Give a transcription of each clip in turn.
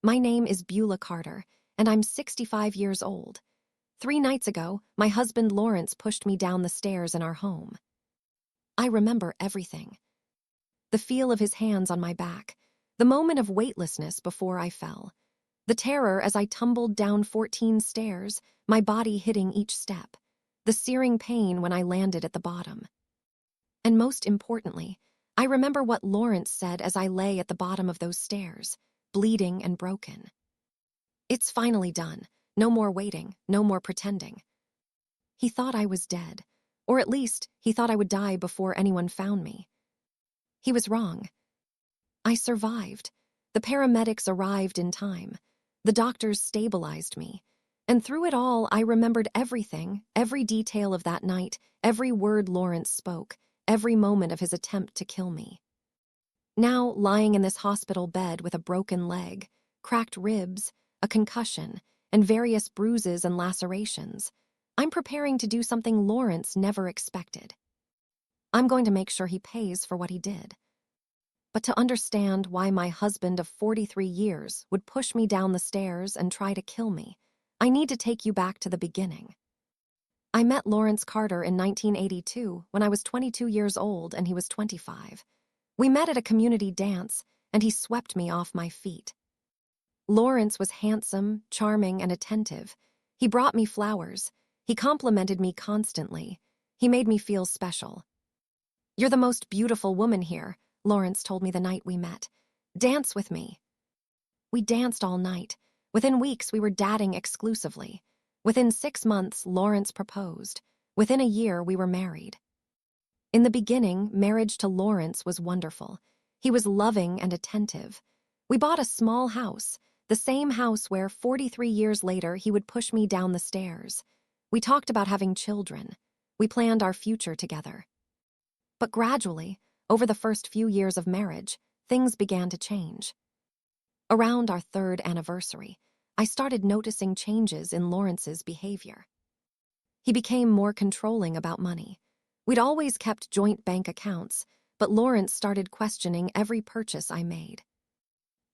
My name is Beulah Carter, and I'm 65 years old. 3 nights ago, my husband Lawrence pushed me down the stairs in our home. I remember everything. The feel of his hands on my back, the moment of weightlessness before I fell, the terror as I tumbled down 14 stairs, my body hitting each step, the searing pain when I landed at the bottom. And most importantly, I remember what Lawrence said as I lay at the bottom of those stairs, bleeding and broken. "It's finally done. No more waiting, no more pretending." He thought I was dead, or at least he thought I would die before anyone found me. He was wrong. I survived. The paramedics arrived in time. The doctors stabilized me. And through it all, I remembered everything, every detail of that night, every word Lawrence spoke, every moment of his attempt to kill me. Now, lying in this hospital bed with a broken leg, cracked ribs, a concussion, and various bruises and lacerations, I'm preparing to do something Lawrence never expected. I'm going to make sure he pays for what he did. But to understand why my husband of 43 years would push me down the stairs and try to kill me, I need to take you back to the beginning. I met Lawrence Carter in 1982 when I was 22 years old and he was 25. We met at a community dance, and he swept me off my feet. Lawrence was handsome, charming, and attentive. He brought me flowers. He complimented me constantly. He made me feel special. "You're the most beautiful woman here," Lawrence told me the night we met. "Dance with me." We danced all night. Within weeks, we were dating exclusively. Within 6 months, Lawrence proposed. Within a year, we were married. In the beginning, marriage to Lawrence was wonderful. He was loving and attentive. We bought a small house, the same house where 43 years later he would push me down the stairs. We talked about having children. We planned our future together. But gradually, over the first few years of marriage, things began to change. Around our 3rd anniversary, I started noticing changes in Lawrence's behavior. He became more controlling about money. We'd always kept joint bank accounts, but Lawrence started questioning every purchase I made.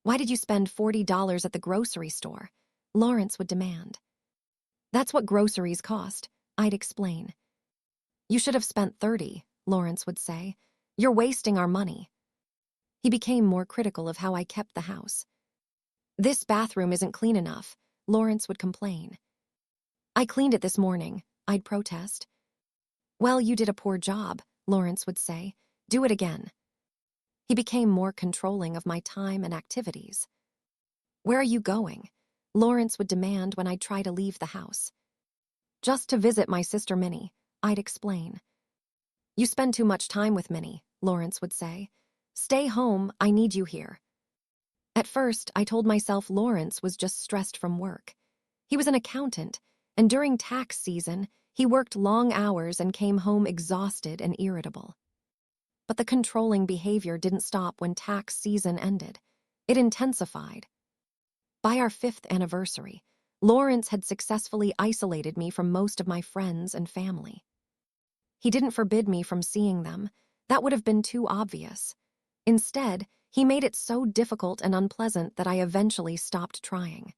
"Why did you spend $40 at the grocery store?" Lawrence would demand. "That's what groceries cost," I'd explain. "You should have spent $30, Lawrence would say. "You're wasting our money." He became more critical of how I kept the house. "This bathroom isn't clean enough," Lawrence would complain. "I cleaned it this morning," I'd protest. "Well, you did a poor job," Lawrence would say. "Do it again." He became more controlling of my time and activities. "Where are you going?" Lawrence would demand when I'd try to leave the house. "Just to visit my sister Minnie," I'd explain. "You spend too much time with Minnie," Lawrence would say. "Stay home, I need you here." At first, I told myself Lawrence was just stressed from work. He was an accountant, and during tax season, he worked long hours and came home exhausted and irritable. But the controlling behavior didn't stop when tax season ended. It intensified. By our 5th anniversary, Lawrence had successfully isolated me from most of my friends and family. He didn't forbid me from seeing them. That would have been too obvious. Instead, he made it so difficult and unpleasant that I eventually stopped trying.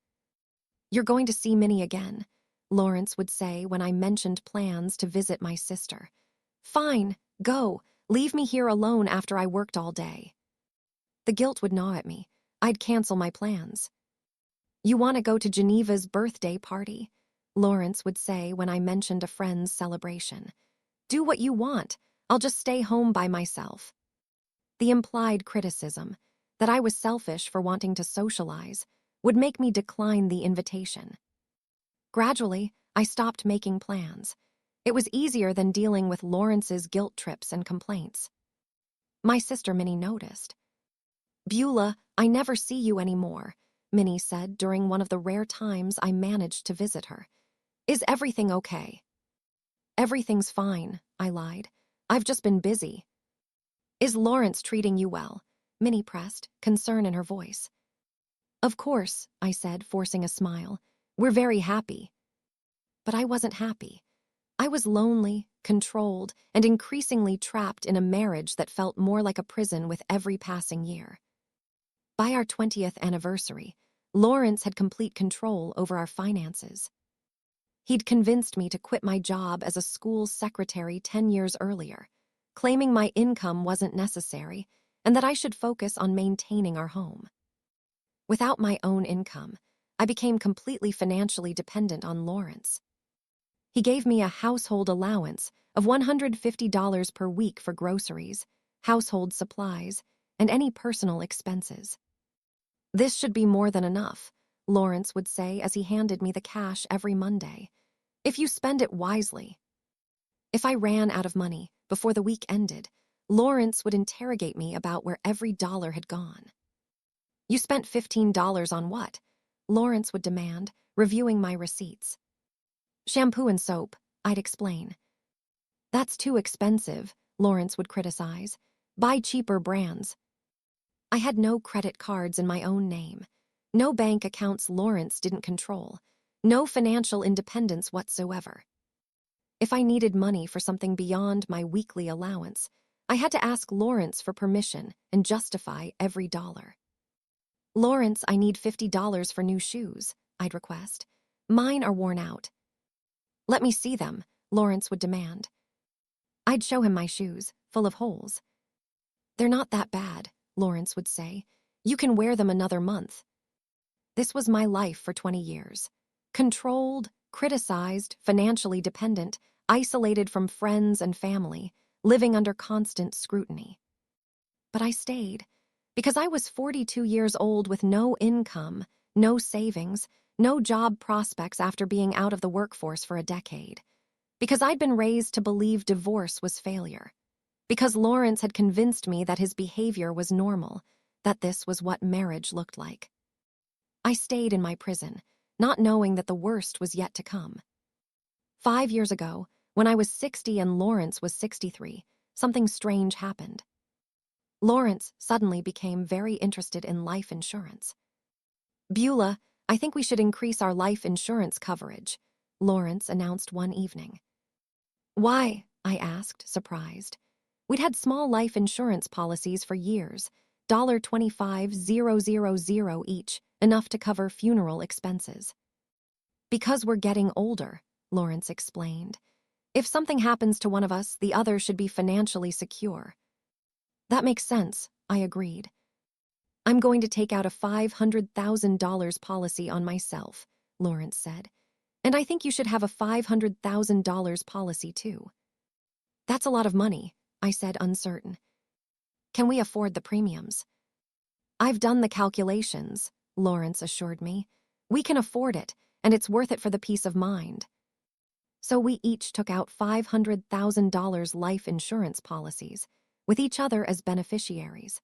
"You're going to see Minnie again," Lawrence would say when I mentioned plans to visit my sister. "Fine, go. Leave me here alone after I worked all day." The guilt would gnaw at me. I'd cancel my plans. "You want to go to Geneva's birthday party," Lawrence would say when I mentioned a friend's celebration. "Do what you want. I'll just stay home by myself." The implied criticism, that I was selfish for wanting to socialize, would make me decline the invitation. Gradually, I stopped making plans. It was easier than dealing with Lawrence's guilt trips and complaints. My sister Minnie noticed. "Beulah, I never see you anymore," Minnie said during one of the rare times I managed to visit her. "Is everything okay?" "Everything's fine," I lied. "I've just been busy." "Is Lawrence treating you well?" Minnie pressed, concern in her voice. "Of course," I said, forcing a smile. "We're very happy." But I wasn't happy. I was lonely, controlled, and increasingly trapped in a marriage that felt more like a prison with every passing year. By our 20th anniversary, Lawrence had complete control over our finances. He'd convinced me to quit my job as a school secretary 10 years earlier, claiming my income wasn't necessary and that I should focus on maintaining our home. Without my own income, I became completely financially dependent on Lawrence. He gave me a household allowance of $150 per week for groceries, household supplies, and any personal expenses. "This should be more than enough," Lawrence would say as he handed me the cash every Monday, "if you spend it wisely." If I ran out of money before the week ended, Lawrence would interrogate me about where every dollar had gone. "You spent $15 on what?" Lawrence would demand, reviewing my receipts. "Shampoo and soap," I'd explain. "That's too expensive," Lawrence would criticize. "Buy cheaper brands." I had no credit cards in my own name, no bank accounts Lawrence didn't control, no financial independence whatsoever. If I needed money for something beyond my weekly allowance, I had to ask Lawrence for permission and justify every dollar. "Lawrence, I need $50 for new shoes," I'd request. "Mine are worn out." "Let me see them," Lawrence would demand. I'd show him my shoes, full of holes. "They're not that bad," Lawrence would say. "You can wear them another month." This was my life for 20 years. Controlled, criticized, financially dependent, isolated from friends and family, living under constant scrutiny. But I stayed, because I was 42 years old with no income, no savings, no job prospects after being out of the workforce for a decade. Because I'd been raised to believe divorce was failure. Because Lawrence had convinced me that his behavior was normal, that this was what marriage looked like. I stayed in my prison, not knowing that the worst was yet to come. 5 years ago, when I was 60 and Lawrence was 63, something strange happened. Lawrence suddenly became very interested in life insurance. "Beulah, I think we should increase our life insurance coverage," Lawrence announced one evening. "Why?" I asked, surprised. We'd had small life insurance policies for years, $25,000 each, enough to cover funeral expenses. "Because we're getting older," Lawrence explained. "If something happens to one of us, the other should be financially secure." "That makes sense," I agreed. "I'm going to take out a $500,000 policy on myself," Lawrence said. "And I think you should have a $500,000 policy too." "That's a lot of money," I said, uncertain. "Can we afford the premiums?" "I've done the calculations," Lawrence assured me. "We can afford it, and it's worth it for the peace of mind." So we each took out $500,000 life insurance policies, with each other as beneficiaries.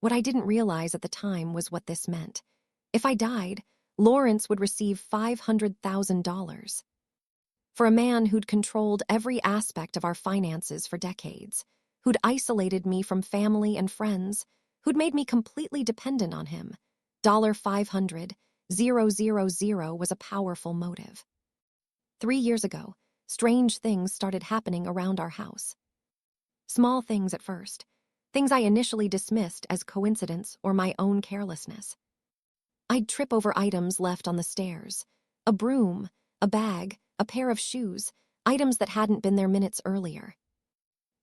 What I didn't realize at the time was what this meant. If I died, Lawrence would receive $500,000. For a man who'd controlled every aspect of our finances for decades, who'd isolated me from family and friends, who'd made me completely dependent on him, $500,000 was a powerful motive. 3 years ago, strange things started happening around our house. Small things at first, things I initially dismissed as coincidence or my own carelessness. I'd trip over items left on the stairs, a broom, a bag, a pair of shoes, items that hadn't been there minutes earlier.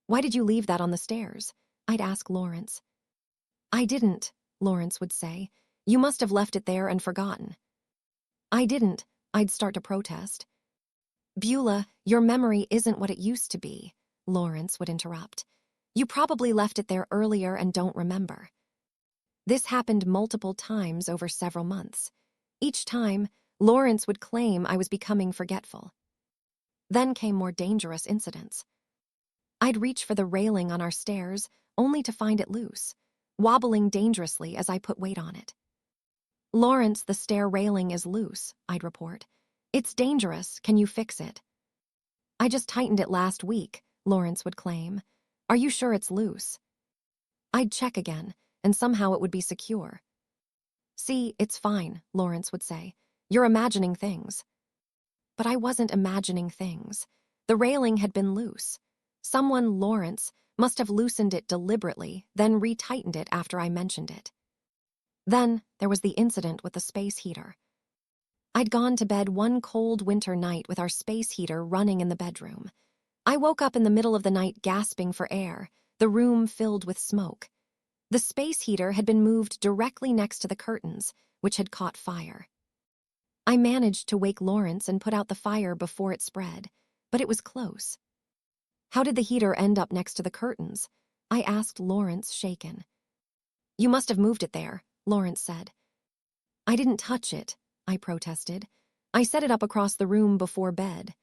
"Why did you leave that on the stairs?" I'd ask Lawrence. "I didn't," Lawrence would say. "You must have left it there and forgotten." "I didn't," I'd start to protest. "Beulah, your memory isn't what it used to be," Lawrence would interrupt. "You probably left it there earlier and don't remember." This happened multiple times over several months. Each time, Lawrence would claim I was becoming forgetful. Then came more dangerous incidents. I'd reach for the railing on our stairs, only to find it loose, wobbling dangerously as I put weight on it. "Lawrence, the stair railing is loose," I'd report. "It's dangerous. Can you fix it?" "I just tightened it last week," Lawrence would claim. "Are you sure it's loose?" I'd check again, and somehow it would be secure. "See, it's fine," Lawrence would say. "You're imagining things." But I wasn't imagining things. The railing had been loose. Someone, Lawrence, must have loosened it deliberately, then retightened it after I mentioned it. Then there was the incident with the space heater. I'd gone to bed one cold winter night with our space heater running in the bedroom. I woke up in the middle of the night gasping for air, the room filled with smoke. The space heater had been moved directly next to the curtains, which had caught fire. I managed to wake Lawrence and put out the fire before it spread, but it was close. How did the heater end up next to the curtains? I asked Lawrence, shaken. You must have moved it there, Lawrence said. I didn't touch it, I protested. I set it up across the room before bed.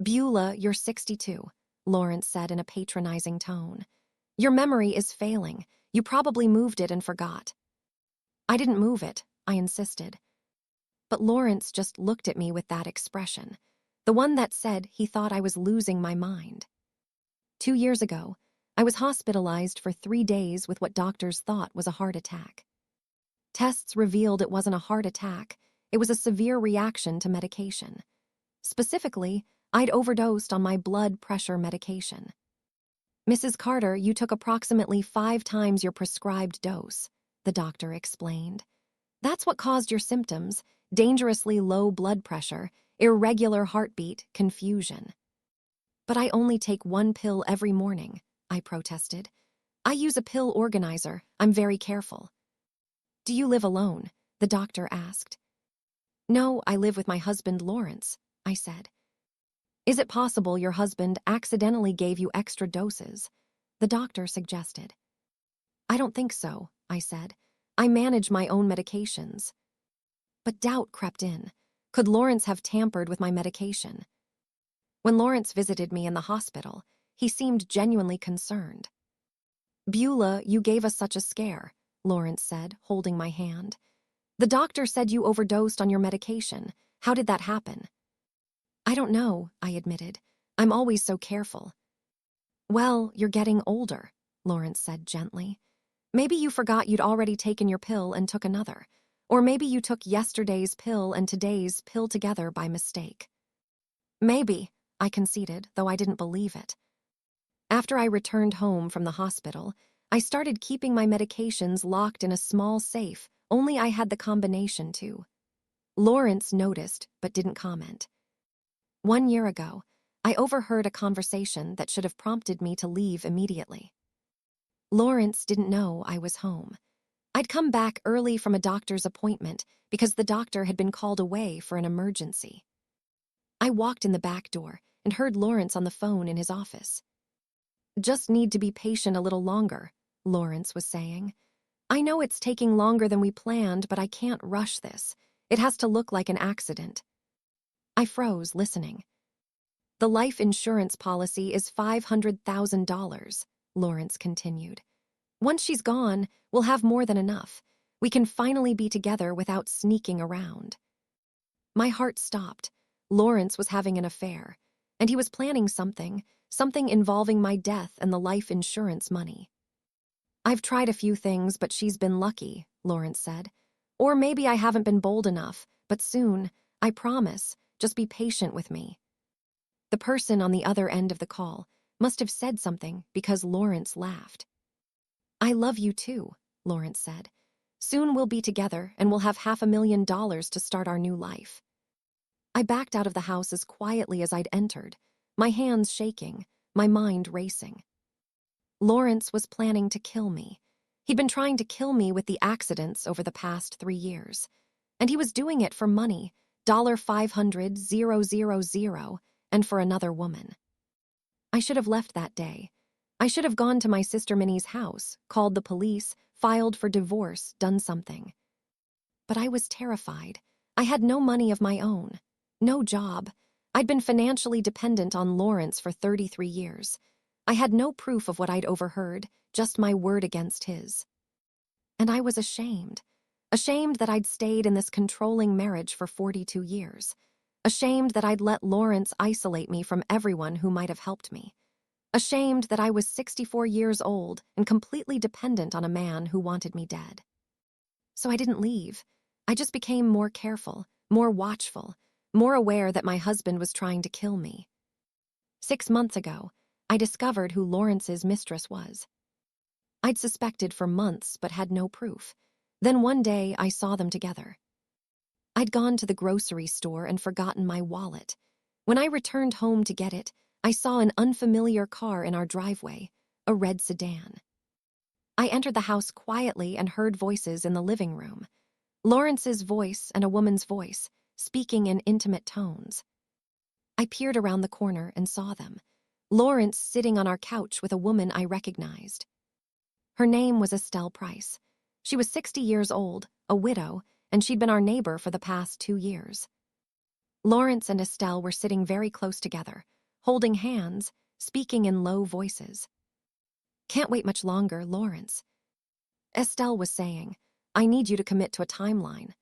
Beulah, you're 62, Lawrence said in a patronizing tone. Your memory is failing. You probably moved it and forgot. I didn't move it, I insisted. But Lawrence just looked at me with that expression, the one that said he thought I was losing my mind. 2 years ago, I was hospitalized for 3 days with what doctors thought was a heart attack. Tests revealed it wasn't a heart attack, it was a severe reaction to medication. Specifically, I'd overdosed on my blood pressure medication. Mrs. Carter, you took approximately 5 times your prescribed dose, the doctor explained. That's what caused your symptoms: dangerously low blood pressure, irregular heartbeat, confusion. But I only take 1 pill every morning, I protested. I use a pill organizer. I'm very careful. Do you live alone? The doctor asked. No, I live with my husband, Lawrence, I said. Is it possible your husband accidentally gave you extra doses? The doctor suggested. I don't think so, I said. I manage my own medications. But doubt crept in. Could Lawrence have tampered with my medication? When Lawrence visited me in the hospital, he seemed genuinely concerned. Beulah, you gave us such a scare, Lawrence said, holding my hand. The doctor said you overdosed on your medication. How did that happen? I don't know, I admitted. I'm always so careful. Well, you're getting older, Lawrence said gently. Maybe you forgot you'd already taken your pill and took another. Or maybe you took yesterday's pill and today's pill together by mistake. Maybe, I conceded, though I didn't believe it. After I returned home from the hospital, I started keeping my medications locked in a small safe, only I had the combination to. Lawrence noticed but didn't comment. 1 year ago, I overheard a conversation that should have prompted me to leave immediately. Lawrence didn't know I was home. I'd come back early from a doctor's appointment because the doctor had been called away for an emergency. I walked in the back door and heard Lawrence on the phone in his office. Just need to be patient a little longer, Lawrence was saying. I know it's taking longer than we planned, but I can't rush this. It has to look like an accident. I froze, listening. The life insurance policy is $500,000, Lawrence continued. Once she's gone, we'll have more than enough. We can finally be together without sneaking around. My heart stopped. Lawrence was having an affair, and he was planning something involving my death and the life insurance money. I've tried a few things, but she's been lucky, Lawrence said. Or maybe I haven't been bold enough, but soon, I promise. Just be patient with me. The person on the other end of the call must have said something because Lawrence laughed. I love you too, Lawrence said. Soon we'll be together and we'll have $500,000 to start our new life. I backed out of the house as quietly as I'd entered, my hands shaking, my mind racing. Lawrence was planning to kill me. He'd been trying to kill me with the accidents over the past 3 years. And he was doing it for money, $500,000, and for another woman. I should have left that day. I should have gone to my sister Minnie's house, called the police, filed for divorce, done something. But I was terrified. I had no money of my own, no job. I'd been financially dependent on Lawrence for 33 years. I had no proof of what I'd overheard, just my word against his. And I was ashamed. Ashamed that I'd stayed in this controlling marriage for 42 years. Ashamed that I'd let Lawrence isolate me from everyone who might have helped me. Ashamed that I was 64 years old and completely dependent on a man who wanted me dead. So I didn't leave. I just became more careful, more watchful, more aware that my husband was trying to kill me. 6 months ago, I discovered who Lawrence's mistress was. I'd suspected for months but had no proof. Then one day I saw them together. I'd gone to the grocery store and forgotten my wallet. When I returned home to get it, I saw an unfamiliar car in our driveway, a red sedan. I entered the house quietly and heard voices in the living room. Lawrence's voice and a woman's voice, speaking in intimate tones. I peered around the corner and saw them. Lawrence sitting on our couch with a woman I recognized. Her name was Estelle Price. She was 60 years old, a widow, and she'd been our neighbor for the past 2 years. Lawrence and Estelle were sitting very close together, holding hands, speaking in low voices. "Can't wait much longer, Lawrence," Estelle was saying. "I need you to commit to a timeline."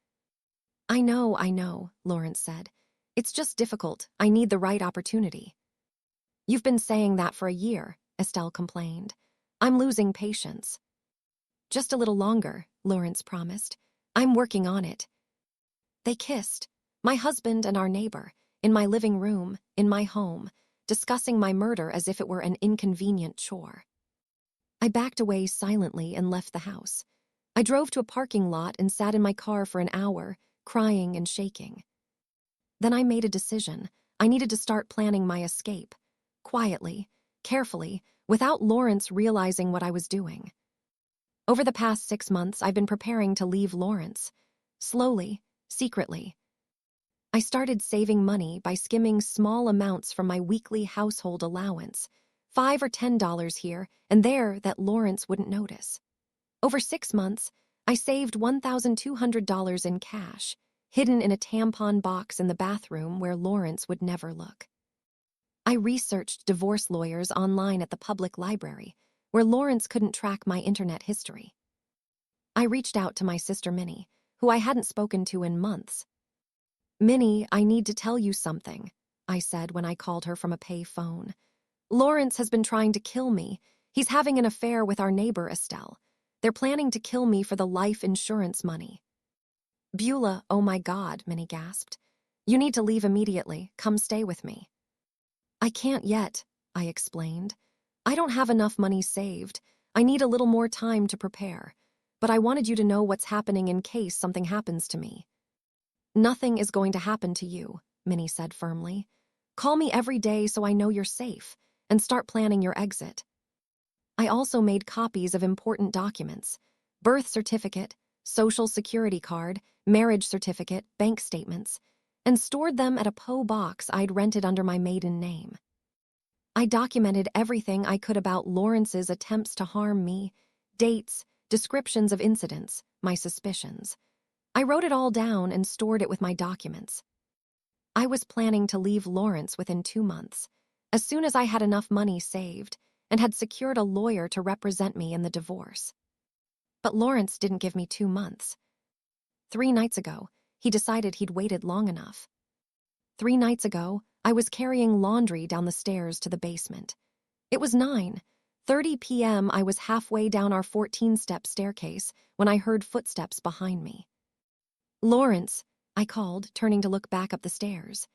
I know, Lawrence said. "It's just difficult. I need the right opportunity." "You've been saying that for a year," Estelle complained. "I'm losing patience." "Just a little longer," Lawrence promised. "I'm working on it." They kissed, my husband and our neighbor, in my living room, in my home, discussing my murder as if it were an inconvenient chore. I backed away silently and left the house. I drove to a parking lot and sat in my car for an hour, crying and shaking. Then I made a decision. I needed to start planning my escape. Quietly, carefully, without Lawrence realizing what I was doing. Over the past 6 months, I've been preparing to leave Lawrence. Slowly, secretly. I started saving money by skimming small amounts from my weekly household allowance, $5 or $10 here and there that Lawrence wouldn't notice. Over 6 months, I saved $1,200 in cash, hidden in a tampon box in the bathroom where Lawrence would never look. I researched divorce lawyers online at the public library, where Lawrence couldn't track my internet history. I reached out to my sister Minnie, who I hadn't spoken to in months. "Minnie, I need to tell you something," I said when I called her from a pay phone. "Lawrence has been trying to kill me. He's having an affair with our neighbor, Estelle. They're planning to kill me for the life insurance money." "Beulah, oh my God," Minnie gasped. "You need to leave immediately. Come stay with me." "I can't yet," I explained. "I don't have enough money saved. I need a little more time to prepare. But I wanted you to know what's happening in case something happens to me." "Nothing is going to happen to you," Minnie said firmly. "Call me every day so I know you're safe, and start planning your exit." I also made copies of important documents: birth certificate, social security card, marriage certificate, bank statements, and stored them at a PO box I'd rented under my maiden name. I documented everything I could about Lawrence's attempts to harm me, dates, descriptions of incidents, my suspicions. I wrote it all down and stored it with my documents. I was planning to leave Lawrence within 2 months, as soon as I had enough money saved and had secured a lawyer to represent me in the divorce. But Lawrence didn't give me 2 months. 3 nights ago, he decided he'd waited long enough. 3 nights ago, I was carrying laundry down the stairs to the basement. It was 9:30 p.m. I was halfway down our 14-step staircase when I heard footsteps behind me. "Lawrence," I called, turning to look back up the stairs.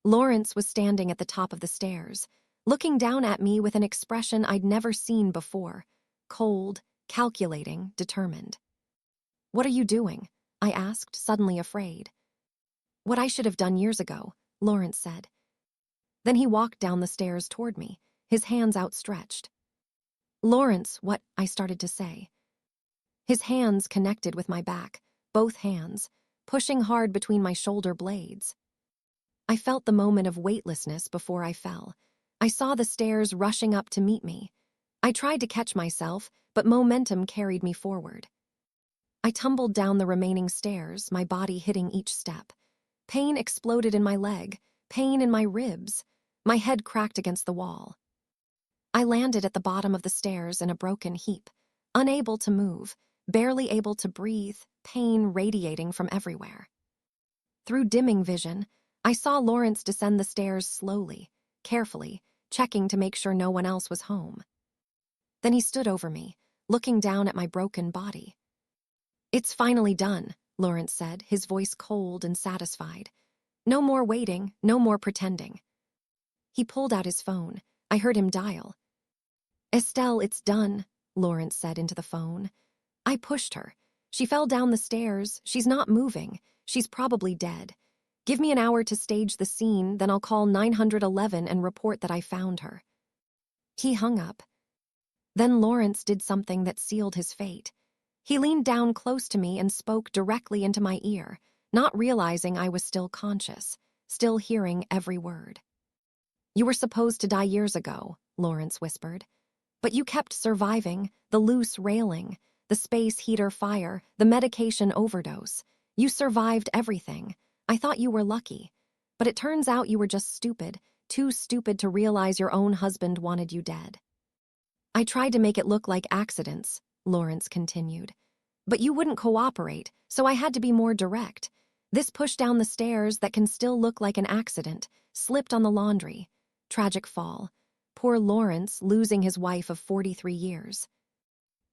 Lawrence was standing at the top of the stairs, looking down at me with an expression I'd never seen before: cold, calculating, determined. "What are you doing?" I asked, suddenly afraid. "What I should have done years ago," Lawrence said. Then he walked down the stairs toward me, his hands outstretched. "Lawrence, what?" I started to say. His hands connected with my back, both hands, pushing hard between my shoulder blades. I felt the moment of weightlessness before I fell. I saw the stairs rushing up to meet me. I tried to catch myself, but momentum carried me forward. I tumbled down the remaining stairs, my body hitting each step. Pain exploded in my leg, pain in my ribs. My head cracked against the wall. I landed at the bottom of the stairs in a broken heap, unable to move, barely able to breathe, pain radiating from everywhere. Through dimming vision, I saw Lawrence descend the stairs slowly, carefully, checking to make sure no one else was home. Then he stood over me, looking down at my broken body. "It's finally done," Lawrence said, his voice cold and satisfied. "No more waiting, no more pretending." He pulled out his phone. I heard him dial. "Estelle, it's done," Lawrence said into the phone. I pushed her. She fell down the stairs. She's not moving. She's probably dead. Give me an hour to stage the scene, then I'll call 911 and report that I found her." He hung up. Then Lawrence did something that sealed his fate. He leaned down close to me and spoke directly into my ear, not realizing I was still conscious, still hearing every word. "You were supposed to die years ago," Lawrence whispered. "But you kept surviving, the loose railing, the space heater fire, the medication overdose. You survived everything. I thought you were lucky. But it turns out you were just stupid, too stupid to realize your own husband wanted you dead." "I tried to make it look like accidents," Lawrence continued. "But you wouldn't cooperate, so I had to be more direct. This push down the stairs that can still look like an accident, slipped on the laundry. Tragic fall. Poor Lawrence losing his wife of 43 years.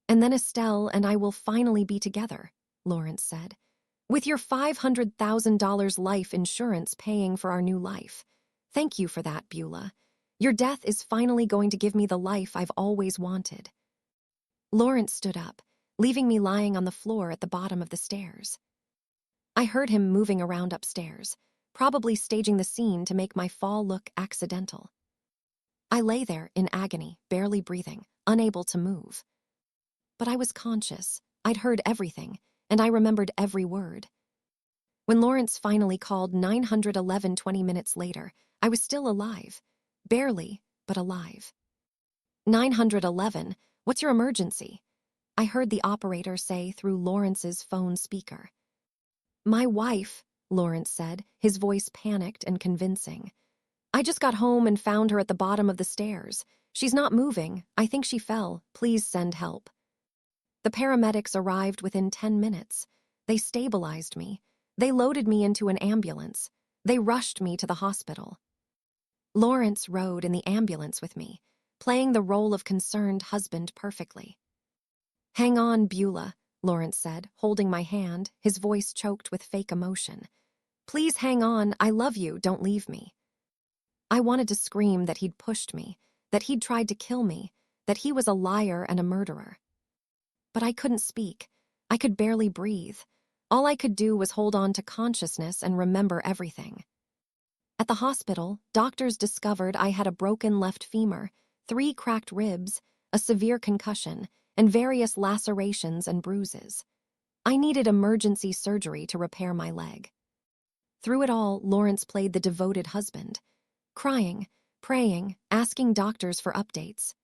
And then Estelle and I will finally be together," Lawrence said. "With your $500,000 life insurance paying for our new life. Thank you for that, Beulah. Your death is finally going to give me the life I've always wanted." Lawrence stood up, leaving me lying on the floor at the bottom of the stairs. I heard him moving around upstairs, probably staging the scene to make my fall look accidental. I lay there in agony, barely breathing, unable to move. But I was conscious. I'd heard everything, and I remembered every word. When Lawrence finally called 911 20 minutes later, I was still alive. Barely, but alive. 911, what's your emergency?" I heard the operator say through Lawrence's phone speaker. "My wife," Lawrence said, his voice panicked and convincing. "I just got home and found her at the bottom of the stairs. She's not moving. I think she fell. Please send help." The paramedics arrived within 10 minutes. They stabilized me. They loaded me into an ambulance. They rushed me to the hospital. Lawrence rode in the ambulance with me, playing the role of concerned husband perfectly. "Hang on, Beulah," Lawrence said, holding my hand, his voice choked with fake emotion. "Please hang on, I love you, don't leave me." I wanted to scream that he'd pushed me, that he'd tried to kill me, that he was a liar and a murderer. But I couldn't speak. I could barely breathe. All I could do was hold on to consciousness and remember everything. At the hospital, doctors discovered I had a broken left femur, 3 cracked ribs, a severe concussion, and various lacerations and bruises. I needed emergency surgery to repair my leg. Through it all, Lawrence played the devoted husband, crying, praying, asking doctors for updates.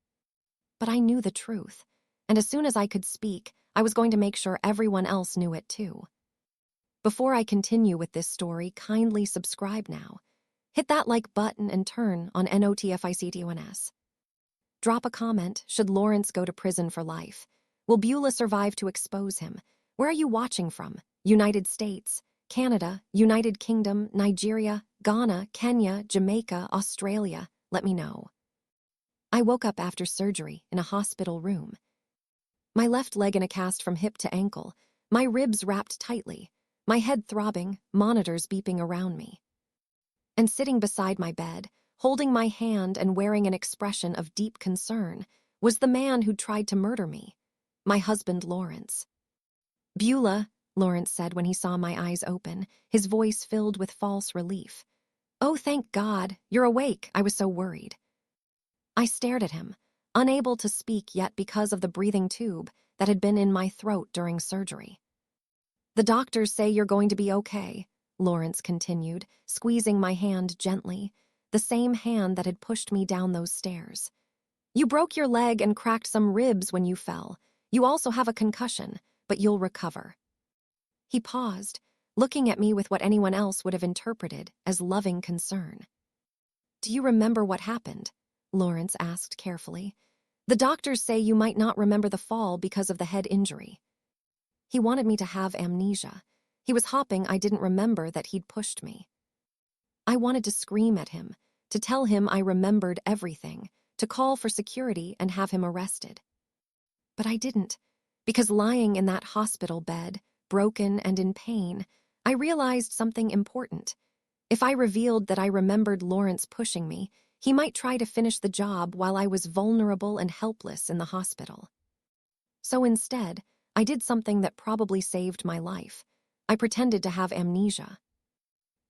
But I knew the truth, and as soon as I could speak, I was going to make sure everyone else knew it too. Before I continue with this story, kindly subscribe now. Hit that like button and turn on NOTFICTONS. Drop a comment, should Lawrence go to prison for life? Will Beulah survive to expose him? Where are you watching from? United States, Canada, United Kingdom, Nigeria, Ghana, Kenya, Jamaica, Australia? Let me know. I woke up after surgery in a hospital room. My left leg in a cast from hip to ankle, my ribs wrapped tightly, my head throbbing, monitors beeping around me. And sitting beside my bed, holding my hand and wearing an expression of deep concern, was the man who tried to murder me, my husband Lawrence. "Beulah," Lawrence said when he saw my eyes open, his voice filled with false relief. "Oh, thank God, you're awake. I was so worried." I stared at him, unable to speak yet because of the breathing tube that had been in my throat during surgery. "The doctors say you're going to be okay," Lawrence continued, squeezing my hand gently, the same hand that had pushed me down those stairs. "You broke your leg and cracked some ribs when you fell. You also have a concussion, but you'll recover." He paused, looking at me with what anyone else would have interpreted as loving concern. "Do you remember what happened?" Lawrence asked carefully. "The doctors say you might not remember the fall because of the head injury." He wanted me to have amnesia. He was hoping I didn't remember that he'd pushed me. I wanted to scream at him, to tell him I remembered everything, to call for security and have him arrested. But I didn't, because lying in that hospital bed, broken and in pain, I realized something important. If I revealed that I remembered Lawrence pushing me, he might try to finish the job while I was vulnerable and helpless in the hospital. So instead, I did something that probably saved my life. I pretended to have amnesia.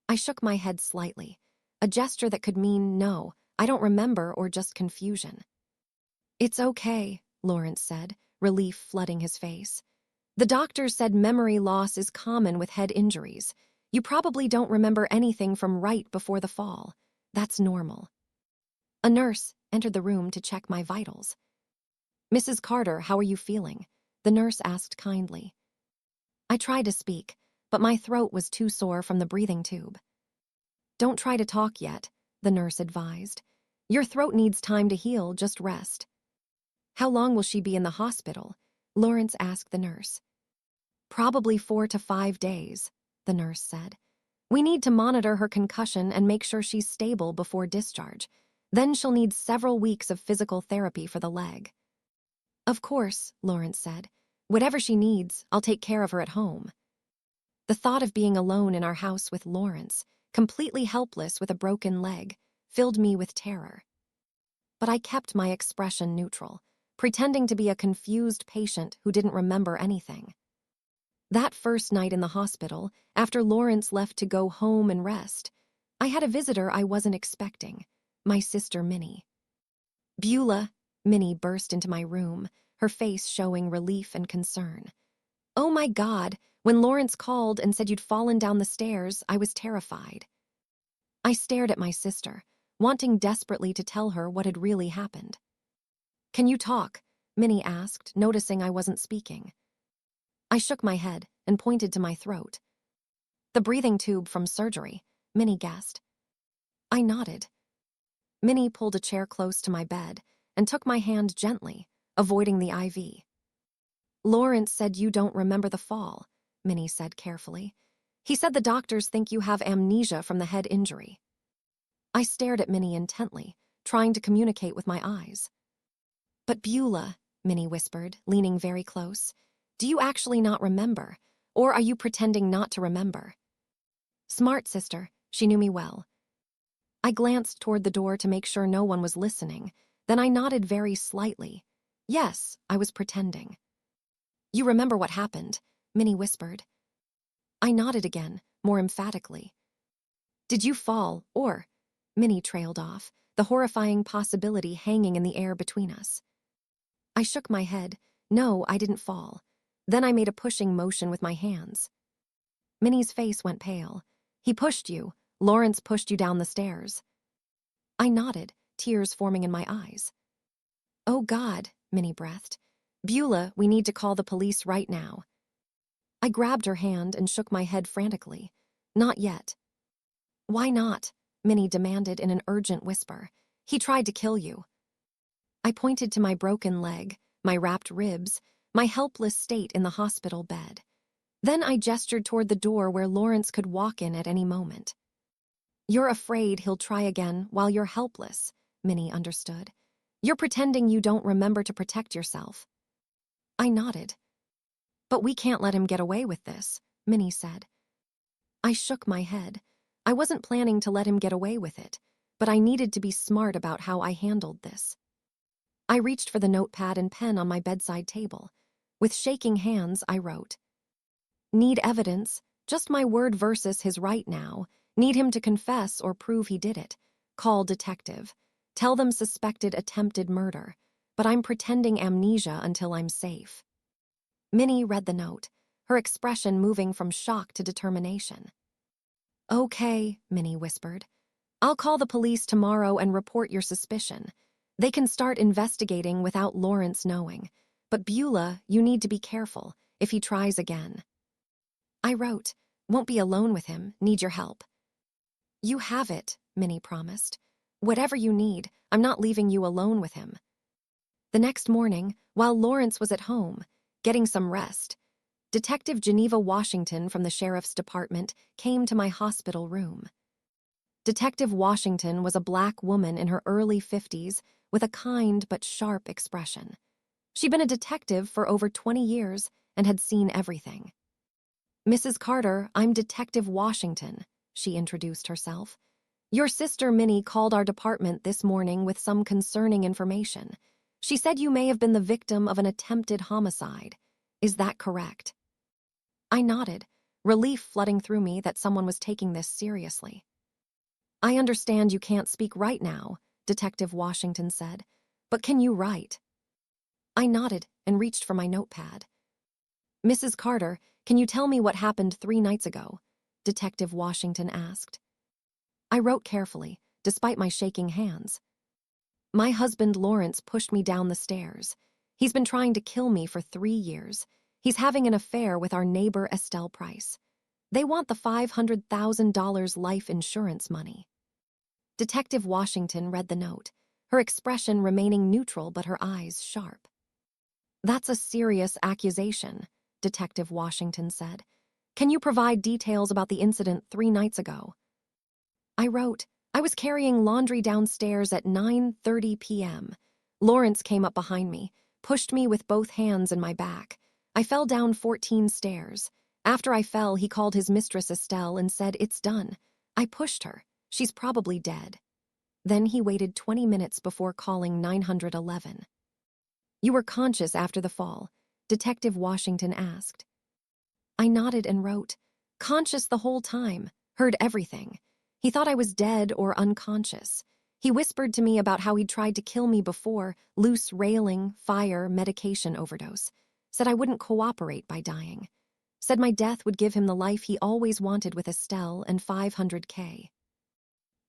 I shook my head slightly, a gesture that could mean no, I don't remember, or just confusion. It's okay, Lawrence said, relief flooding his face. The doctors said memory loss is common with head injuries. You probably don't remember anything from right before the fall. That's normal. A nurse entered the room to check my vitals. Mrs. Carter, how are you feeling? The nurse asked kindly. I tried to speak, but my throat was too sore from the breathing tube. Don't try to talk yet, the nurse advised. Your throat needs time to heal, just rest. How long will she be in the hospital? Lawrence asked the nurse. Probably 4 to 5 days, the nurse said. We need to monitor her concussion and make sure she's stable before discharge. Then she'll need several weeks of physical therapy for the leg. Of course, Lawrence said. Whatever she needs, I'll take care of her at home. The thought of being alone in our house with Lawrence, completely helpless with a broken leg, filled me with terror. But I kept my expression neutral, pretending to be a confused patient who didn't remember anything. That first night in the hospital, after Lawrence left to go home and rest, I had a visitor I wasn't expecting, my sister Minnie. Beulah, Minnie burst into my room, her face showing relief and concern. Oh my God, when Lawrence called and said you'd fallen down the stairs, I was terrified. I stared at my sister, wanting desperately to tell her what had really happened. Can you talk? Minnie asked, noticing I wasn't speaking. I shook my head and pointed to my throat. The breathing tube from surgery, Minnie guessed. I nodded. Minnie pulled a chair close to my bed and took my hand gently, avoiding the IV. Lawrence said you don't remember the fall, Minnie said carefully. He said the doctors think you have amnesia from the head injury. I stared at Minnie intently, trying to communicate with my eyes. But Beulah, Minnie whispered, leaning very close, do you actually not remember, or are you pretending not to remember? Smart sister, she knew me well. I glanced toward the door to make sure no one was listening, then I nodded very slightly. Yes, I was pretending. You remember what happened, Minnie whispered. I nodded again, more emphatically. Did you fall, or? Minnie trailed off, the horrifying possibility hanging in the air between us. I shook my head. No, I didn't fall. Then I made a pushing motion with my hands. Minnie's face went pale. He pushed you. Lawrence pushed you down the stairs. I nodded, tears forming in my eyes. Oh God, Minnie breathed. Beulah, we need to call the police right now. I grabbed her hand and shook my head frantically. Not yet. Why not? Minnie demanded in an urgent whisper. He tried to kill you. I pointed to my broken leg, my wrapped ribs, my helpless state in the hospital bed. Then I gestured toward the door where Lawrence could walk in at any moment. You're afraid he'll try again while you're helpless, Minnie understood. You're pretending you don't remember to protect yourself. I nodded. But we can't let him get away with this, Minnie said. I shook my head. I wasn't planning to let him get away with it, but I needed to be smart about how I handled this. I reached for the notepad and pen on my bedside table. With shaking hands, I wrote, Need evidence, just my word versus his right now. Need him to confess or prove he did it. Call detective. Tell them suspected attempted murder, but I'm pretending amnesia until I'm safe. Minnie read the note, her expression moving from shock to determination. Okay, Minnie whispered. I'll call the police tomorrow and report your suspicion. They can start investigating without Lawrence knowing. But Beulah, you need to be careful if he tries again. I wrote, won't be alone with him, need your help. You have it, Minnie promised. Whatever you need, I'm not leaving you alone with him. The next morning, while Lawrence was at home, getting some rest, Detective Geneva Washington from the Sheriff's Department came to my hospital room. Detective Washington was a black woman in her early 50s with a kind but sharp expression. She'd been a detective for over 20 years and had seen everything. Mrs. Carter, I'm Detective Washington, she introduced herself. Your sister Minnie called our department this morning with some concerning information. She said you may have been the victim of an attempted homicide. Is that correct? I nodded, relief flooding through me that someone was taking this seriously. I understand you can't speak right now, Detective Washington said, but can you write? I nodded and reached for my notepad. Mrs. Carter, can you tell me what happened 3 nights ago? Detective Washington asked. I wrote carefully, despite my shaking hands. My husband Lawrence pushed me down the stairs. He's been trying to kill me for 3 years. He's having an affair with our neighbor Estelle Price. They want the $500,000 life insurance money. Detective Washington read the note, her expression remaining neutral but her eyes sharp. That's a serious accusation, Detective Washington said. Can you provide details about the incident 3 nights ago? I wrote, I was carrying laundry downstairs at 9:30 p.m. Lawrence came up behind me, pushed me with both hands in my back. I fell down 14 stairs. After I fell, he called his Mistress Estelle and said, "It's done." I pushed her. She's probably dead. Then he waited 20 minutes before calling 911. You were conscious after the fall? Detective Washington asked. I nodded and wrote, conscious the whole time, heard everything. He thought I was dead or unconscious. He whispered to me about how he'd tried to kill me before, loose railing, fire, medication overdose. Said I wouldn't cooperate by dying. Said my death would give him the life he always wanted with Estelle and $500K.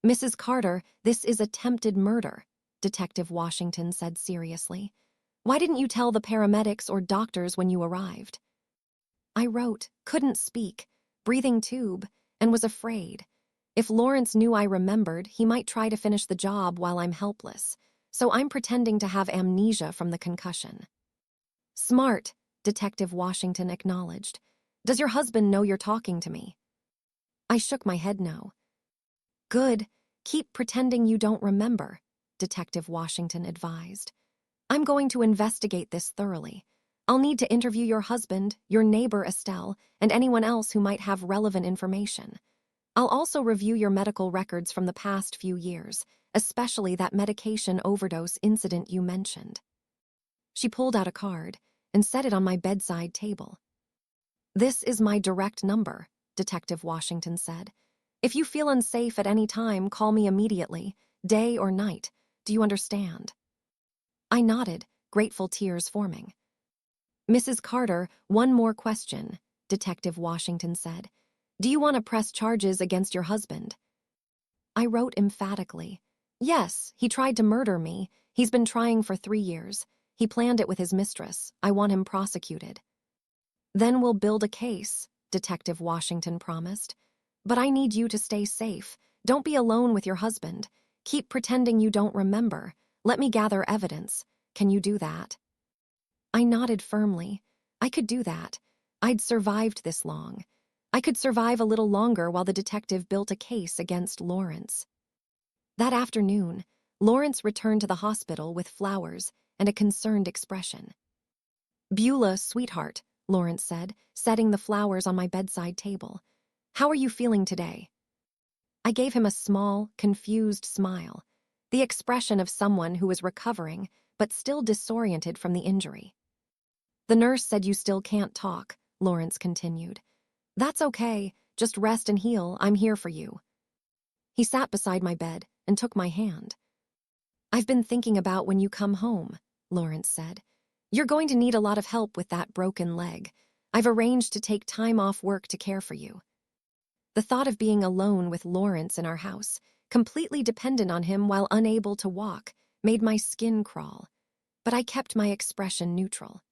Mrs. Carter, this is attempted murder, Detective Washington said seriously. Why didn't you tell the paramedics or doctors when you arrived? I wrote, couldn't speak, breathing tube, and was afraid. If Lawrence knew I remembered, he might try to finish the job while I'm helpless. So I'm pretending to have amnesia from the concussion. Smart, Detective Washington acknowledged. Does your husband know you're talking to me? I shook my head no. Good, keep pretending you don't remember, Detective Washington advised. I'm going to investigate this thoroughly. I'll need to interview your husband, your neighbor Estelle, and anyone else who might have relevant information. I'll also review your medical records from the past few years, especially that medication overdose incident you mentioned. She pulled out a card and set it on my bedside table. This is my direct number, Detective Washington said. If you feel unsafe at any time, call me immediately, day or night. Do you understand? I nodded, grateful tears forming. Mrs. Carter, one more question, Detective Washington said. Do you want to press charges against your husband? I wrote emphatically. Yes, he tried to murder me. He's been trying for 3 years. He planned it with his mistress. I want him prosecuted. Then we'll build a case, Detective Washington promised. But I need you to stay safe. Don't be alone with your husband. Keep pretending you don't remember. Let me gather evidence. Can you do that? I nodded firmly. I could do that. I'd survived this long. I could survive a little longer while the detective built a case against Lawrence. That afternoon, Lawrence returned to the hospital with flowers and a concerned expression. Beulah, sweetheart, Lawrence said, setting the flowers on my bedside table. How are you feeling today? I gave him a small, confused smile, the expression of someone who is recovering but still disoriented from the injury. The nurse said you still can't talk, Lawrence continued. That's okay, just rest and heal, I'm here for you. He sat beside my bed and took my hand. I've been thinking about when you come home, Lawrence said. You're going to need a lot of help with that broken leg. I've arranged to take time off work to care for you. The thought of being alone with Lawrence in our house, completely dependent on him while unable to walk, made my skin crawl. But I kept my expression neutral.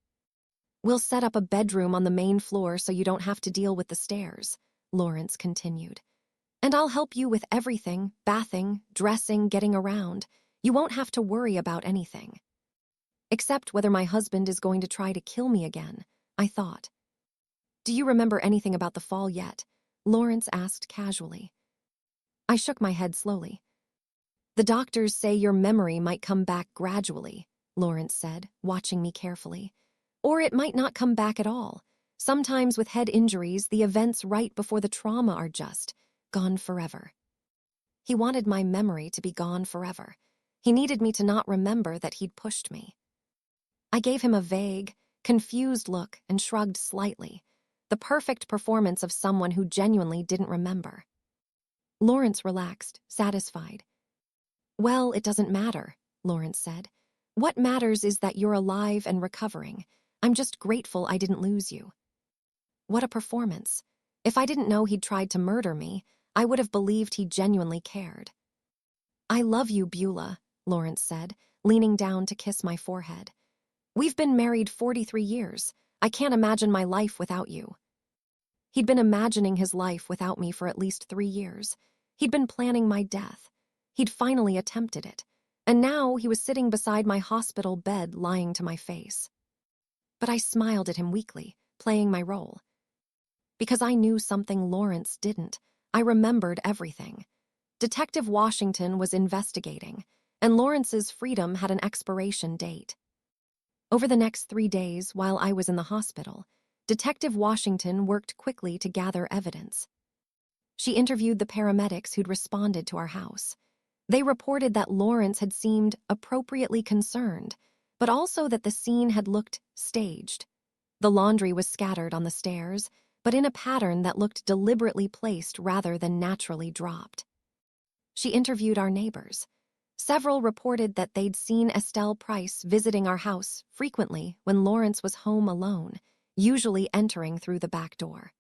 We'll set up a bedroom on the main floor so you don't have to deal with the stairs, Lawrence continued. And I'll help you with everything, bathing, dressing, getting around. You won't have to worry about anything. Except whether my husband is going to try to kill me again, I thought. Do you remember anything about the fall yet? Lawrence asked casually. I shook my head slowly. The doctors say your memory might come back gradually, Lawrence said, watching me carefully. Or it might not come back at all. Sometimes with head injuries, the events right before the trauma are just gone forever. He wanted my memory to be gone forever. He needed me to not remember that he'd pushed me. I gave him a vague, confused look and shrugged slightly, the perfect performance of someone who genuinely didn't remember. Lawrence relaxed, satisfied. "Well, it doesn't matter," Lawrence said. "What matters is that you're alive and recovering. I'm just grateful I didn't lose you." What a performance. If I didn't know he'd tried to murder me, I would have believed he genuinely cared. "I love you, Beulah," Lawrence said, leaning down to kiss my forehead. "We've been married 43 years. I can't imagine my life without you." He'd been imagining his life without me for at least 3 years. He'd been planning my death. He'd finally attempted it. And now he was sitting beside my hospital bed, lying to my face. But I smiled at him weakly, playing my role. Because I knew something Lawrence didn't. I remembered everything. Detective Washington was investigating, and Lawrence's freedom had an expiration date. Over the next 3 days, while I was in the hospital, Detective Washington worked quickly to gather evidence. She interviewed the paramedics who'd responded to our house. They reported that Lawrence had seemed appropriately concerned, but also that the scene had looked staged. The laundry was scattered on the stairs, but in a pattern that looked deliberately placed rather than naturally dropped. She interviewed our neighbors. Several reported that they'd seen Estelle Price visiting our house frequently when Lawrence was home alone, usually entering through the back door.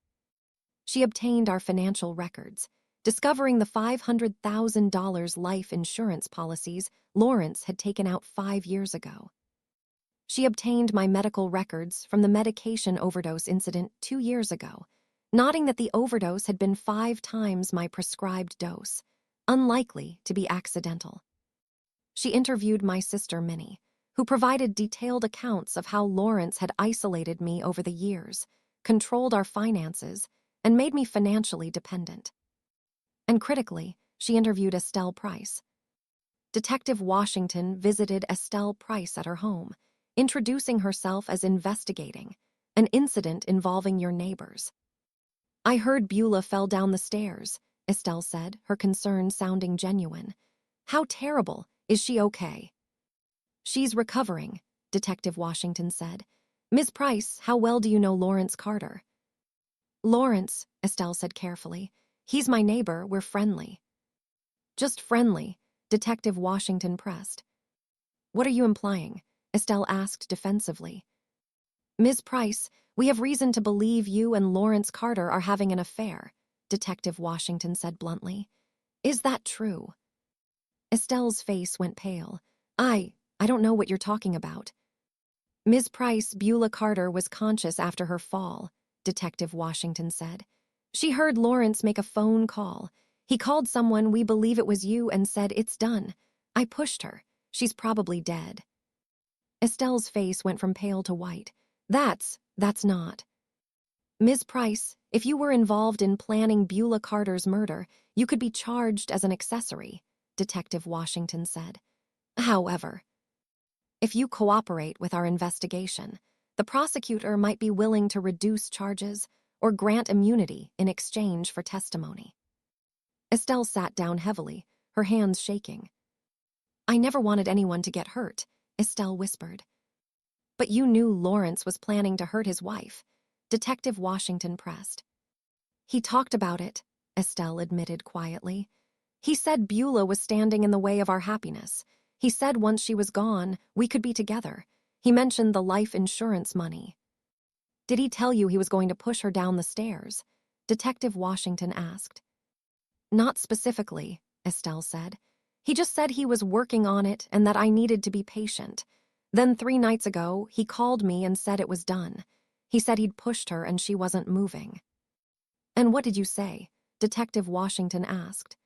She obtained our financial records, discovering the $500,000 life insurance policies Lawrence had taken out 5 years ago. She obtained my medical records from the medication overdose incident 2 years ago, noting that the overdose had been 5 times my prescribed dose, unlikely to be accidental. She interviewed my sister Minnie, who provided detailed accounts of how Lawrence had isolated me over the years, controlled our finances, and made me financially dependent. And critically, she interviewed Estelle Price. Detective Washington visited Estelle Price at her home, introducing herself as investigating an incident involving your neighbors. "I heard Beulah fell down the stairs," Estelle said, her concern sounding genuine. "How terrible. Is she okay?" "She's recovering," Detective Washington said. "Ms. Price, how well do you know Lawrence Carter?" "Lawrence," Estelle said carefully. "He's my neighbor, we're friendly." "Just friendly," Detective Washington pressed. "What are you implying?" Estelle asked defensively. "Ms. Price, we have reason to believe you and Lawrence Carter are having an affair," Detective Washington said bluntly. "Is that true?" Estelle's face went pale. I don't know what you're talking about." "Ms. Price, Beulah Carter was conscious after her fall," Detective Washington said. "She heard Lawrence make a phone call. He called someone, we believe it was you, and said, 'It's done.' I pushed her. She's probably dead." Estelle's face went from pale to white. That's not." "Ms. Price, if you were involved in planning Beulah Carter's murder, you could be charged as an accessory," Detective Washington said. "However, if you cooperate with our investigation, the prosecutor might be willing to reduce charges or grant immunity in exchange for testimony." Estelle sat down heavily, her hands shaking. "I never wanted anyone to get hurt," Estelle whispered. "But you knew Lawrence was planning to hurt his wife," Detective Washington pressed. "He talked about it," Estelle admitted quietly. "He said Beulah was standing in the way of our happiness. He said once she was gone, we could be together. He mentioned the life insurance money." "Did he tell you he was going to push her down the stairs?" Detective Washington asked. "Not specifically," Estelle said. "He just said he was working on it and that I needed to be patient. Then 3 nights ago, he called me and said it was done. He said he'd pushed her and she wasn't moving." "And what did you say?" Detective Washington asked.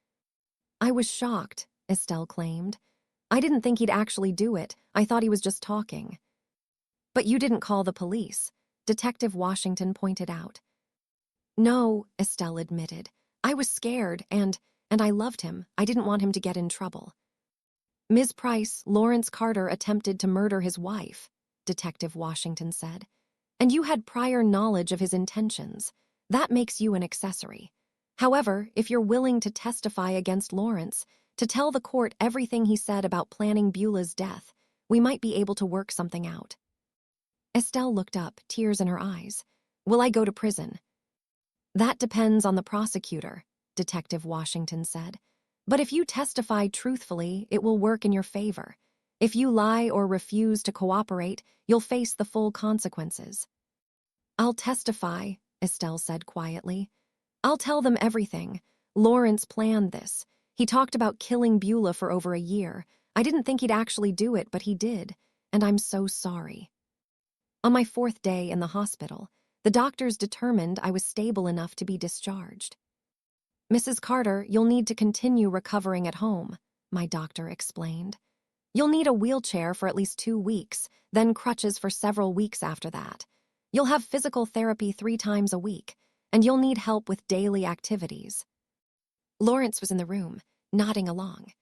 "I was shocked," Estelle claimed. "I didn't think he'd actually do it. I thought he was just talking." "But you didn't call the police," Detective Washington pointed out. "No," Estelle admitted. "I was scared and I loved him. I didn't want him to get in trouble." "Ms. Price, Lawrence Carter attempted to murder his wife," Detective Washington said. "And you had prior knowledge of his intentions. That makes you an accessory. However, if you're willing to testify against Lawrence, to tell the court everything he said about planning Beulah's death, we might be able to work something out." Estelle looked up, tears in her eyes. Will I go to prison? That depends on the prosecutor, Detective Washington said. But if you testify truthfully, it will work in your favor. If you lie or refuse to cooperate, you'll face the full consequences. I'll testify, Estelle said quietly. I'll tell them everything. Lawrence planned this. He talked about killing Beulah for over a year. I didn't think he'd actually do it, but he did, and I'm so sorry. On my 4th day in the hospital, the doctors determined I was stable enough to be discharged. Mrs. Carter, you'll need to continue recovering at home, my doctor explained. You'll need a wheelchair for at least 2 weeks, then crutches for several weeks after that. You'll have physical therapy 3 times a week, and you'll need help with daily activities. Lawrence was in the room, nodding along.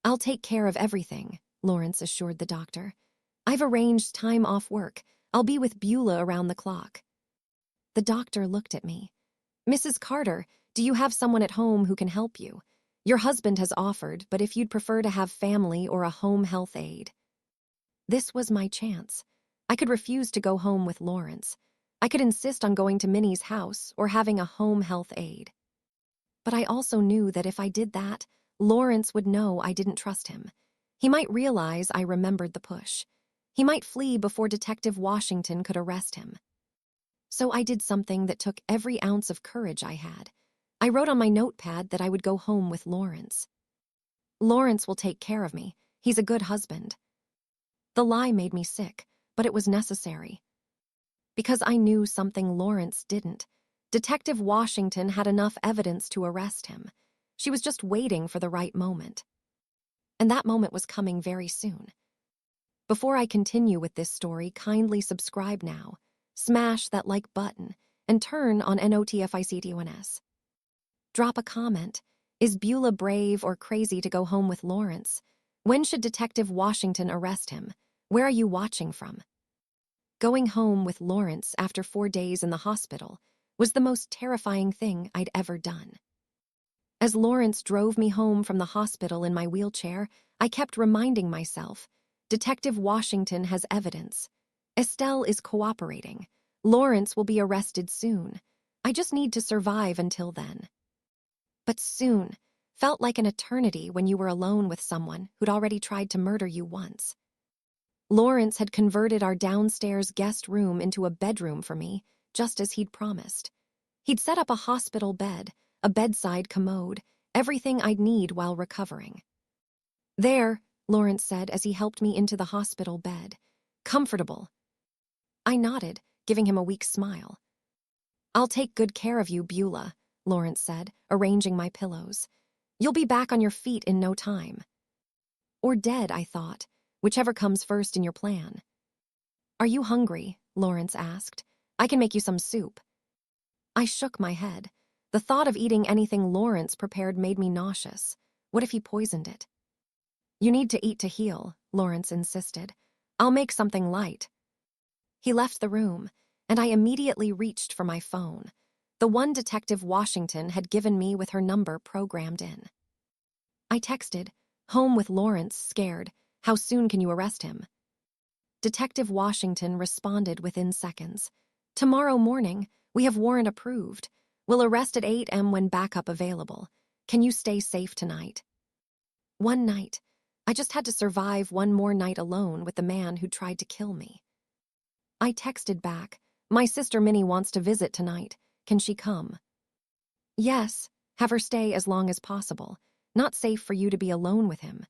I'll take care of everything, Lawrence assured the doctor. I've arranged time off work. I'll be with Beulah around the clock. The doctor looked at me. Mrs. Carter, do you have someone at home who can help you? Your husband has offered, but if you'd prefer to have family or a home health aide. This was my chance. I could refuse to go home with Lawrence. I could insist on going to Minnie's house or having a home health aide. But I also knew that if I did that, Lawrence would know I didn't trust him. He might realize I remembered the push. He might flee before Detective Washington could arrest him. So I did something that took every ounce of courage I had. I wrote on my notepad that I would go home with Lawrence. Lawrence will take care of me. He's a good husband. The lie made me sick, but it was necessary. Because I knew something Lawrence didn't. Detective Washington had enough evidence to arrest him. She was just waiting for the right moment. And that moment was coming very soon. Before I continue with this story, kindly subscribe now, smash that like button, and turn on notifications. Drop a comment. Is Beulah brave or crazy to go home with Lawrence? When should Detective Washington arrest him? Where are you watching from? Going home with Lawrence after 4 days in the hospital was the most terrifying thing I'd ever done. As Lawrence drove me home from the hospital in my wheelchair, I kept reminding myself, Detective Washington has evidence. Estelle is cooperating. Lawrence will be arrested soon. I just need to survive until then. But soon felt like an eternity when you were alone with someone who'd already tried to murder you once. Lawrence had converted our downstairs guest room into a bedroom for me, just as he'd promised. He'd set up a hospital bed, a bedside commode, everything I'd need while recovering. There, Lawrence said as he helped me into the hospital bed. Comfortable. I nodded, giving him a weak smile. I'll take good care of you, Beulah, Lawrence said, arranging my pillows. You'll be back on your feet in no time. Or dead, I thought, whichever comes first in your plan. Are you hungry? Lawrence asked. I can make you some soup. I shook my head. The thought of eating anything Lawrence prepared made me nauseous. What if he poisoned it? You need to eat to heal, Lawrence insisted. I'll make something light. He left the room, and I immediately reached for my phone, the one Detective Washington had given me with her number programmed in. I texted, home with Lawrence, scared. How soon can you arrest him? Detective Washington responded within seconds. Tomorrow morning, we have warrant approved. We'll arrest at 8 a.m. when backup available. Can you stay safe tonight? One night. I just had to survive one more night alone with the man who tried to kill me. I texted back, my sister Minnie wants to visit tonight. Can she come? Yes, have her stay as long as possible. Not safe for you to be alone with him.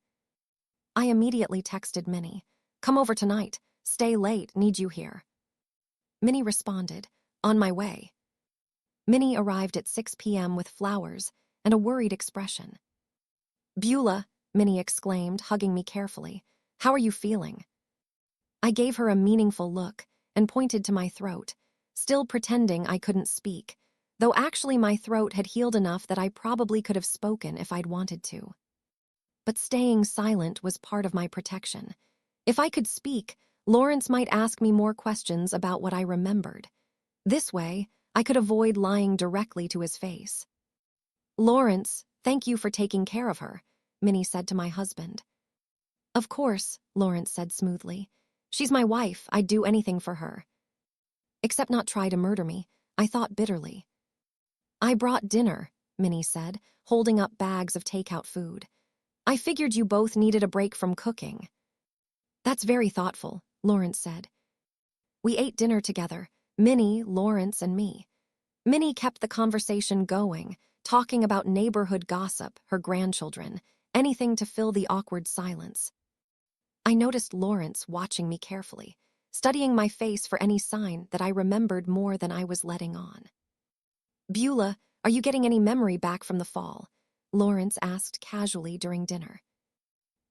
I immediately texted Minnie, come over tonight. Stay late, need you here. Minnie responded, on my way. Minnie arrived at 6 p.m. with flowers and a worried expression. Beulah, Minnie exclaimed, hugging me carefully. How are you feeling? I gave her a meaningful look and pointed to my throat, still pretending I couldn't speak, though actually my throat had healed enough that I probably could have spoken if I'd wanted to. But staying silent was part of my protection. If I could speak, Lawrence might ask me more questions about what I remembered. This way, I could avoid lying directly to his face. Lawrence, thank you for taking care of her, Minnie said to my husband. Of course, Lawrence said smoothly. She's my wife. I'd do anything for her. Except not try to murder me, I thought bitterly. I brought dinner, Minnie said, holding up bags of takeout food. I figured you both needed a break from cooking. That's very thoughtful, Lawrence said. We ate dinner together, Minnie, Lawrence, and me. Minnie kept the conversation going, talking about neighborhood gossip, her grandchildren, anything to fill the awkward silence. I noticed Lawrence watching me carefully, studying my face for any sign that I remembered more than I was letting on. Beulah, are you getting any memory back from the fall? Lawrence asked casually during dinner.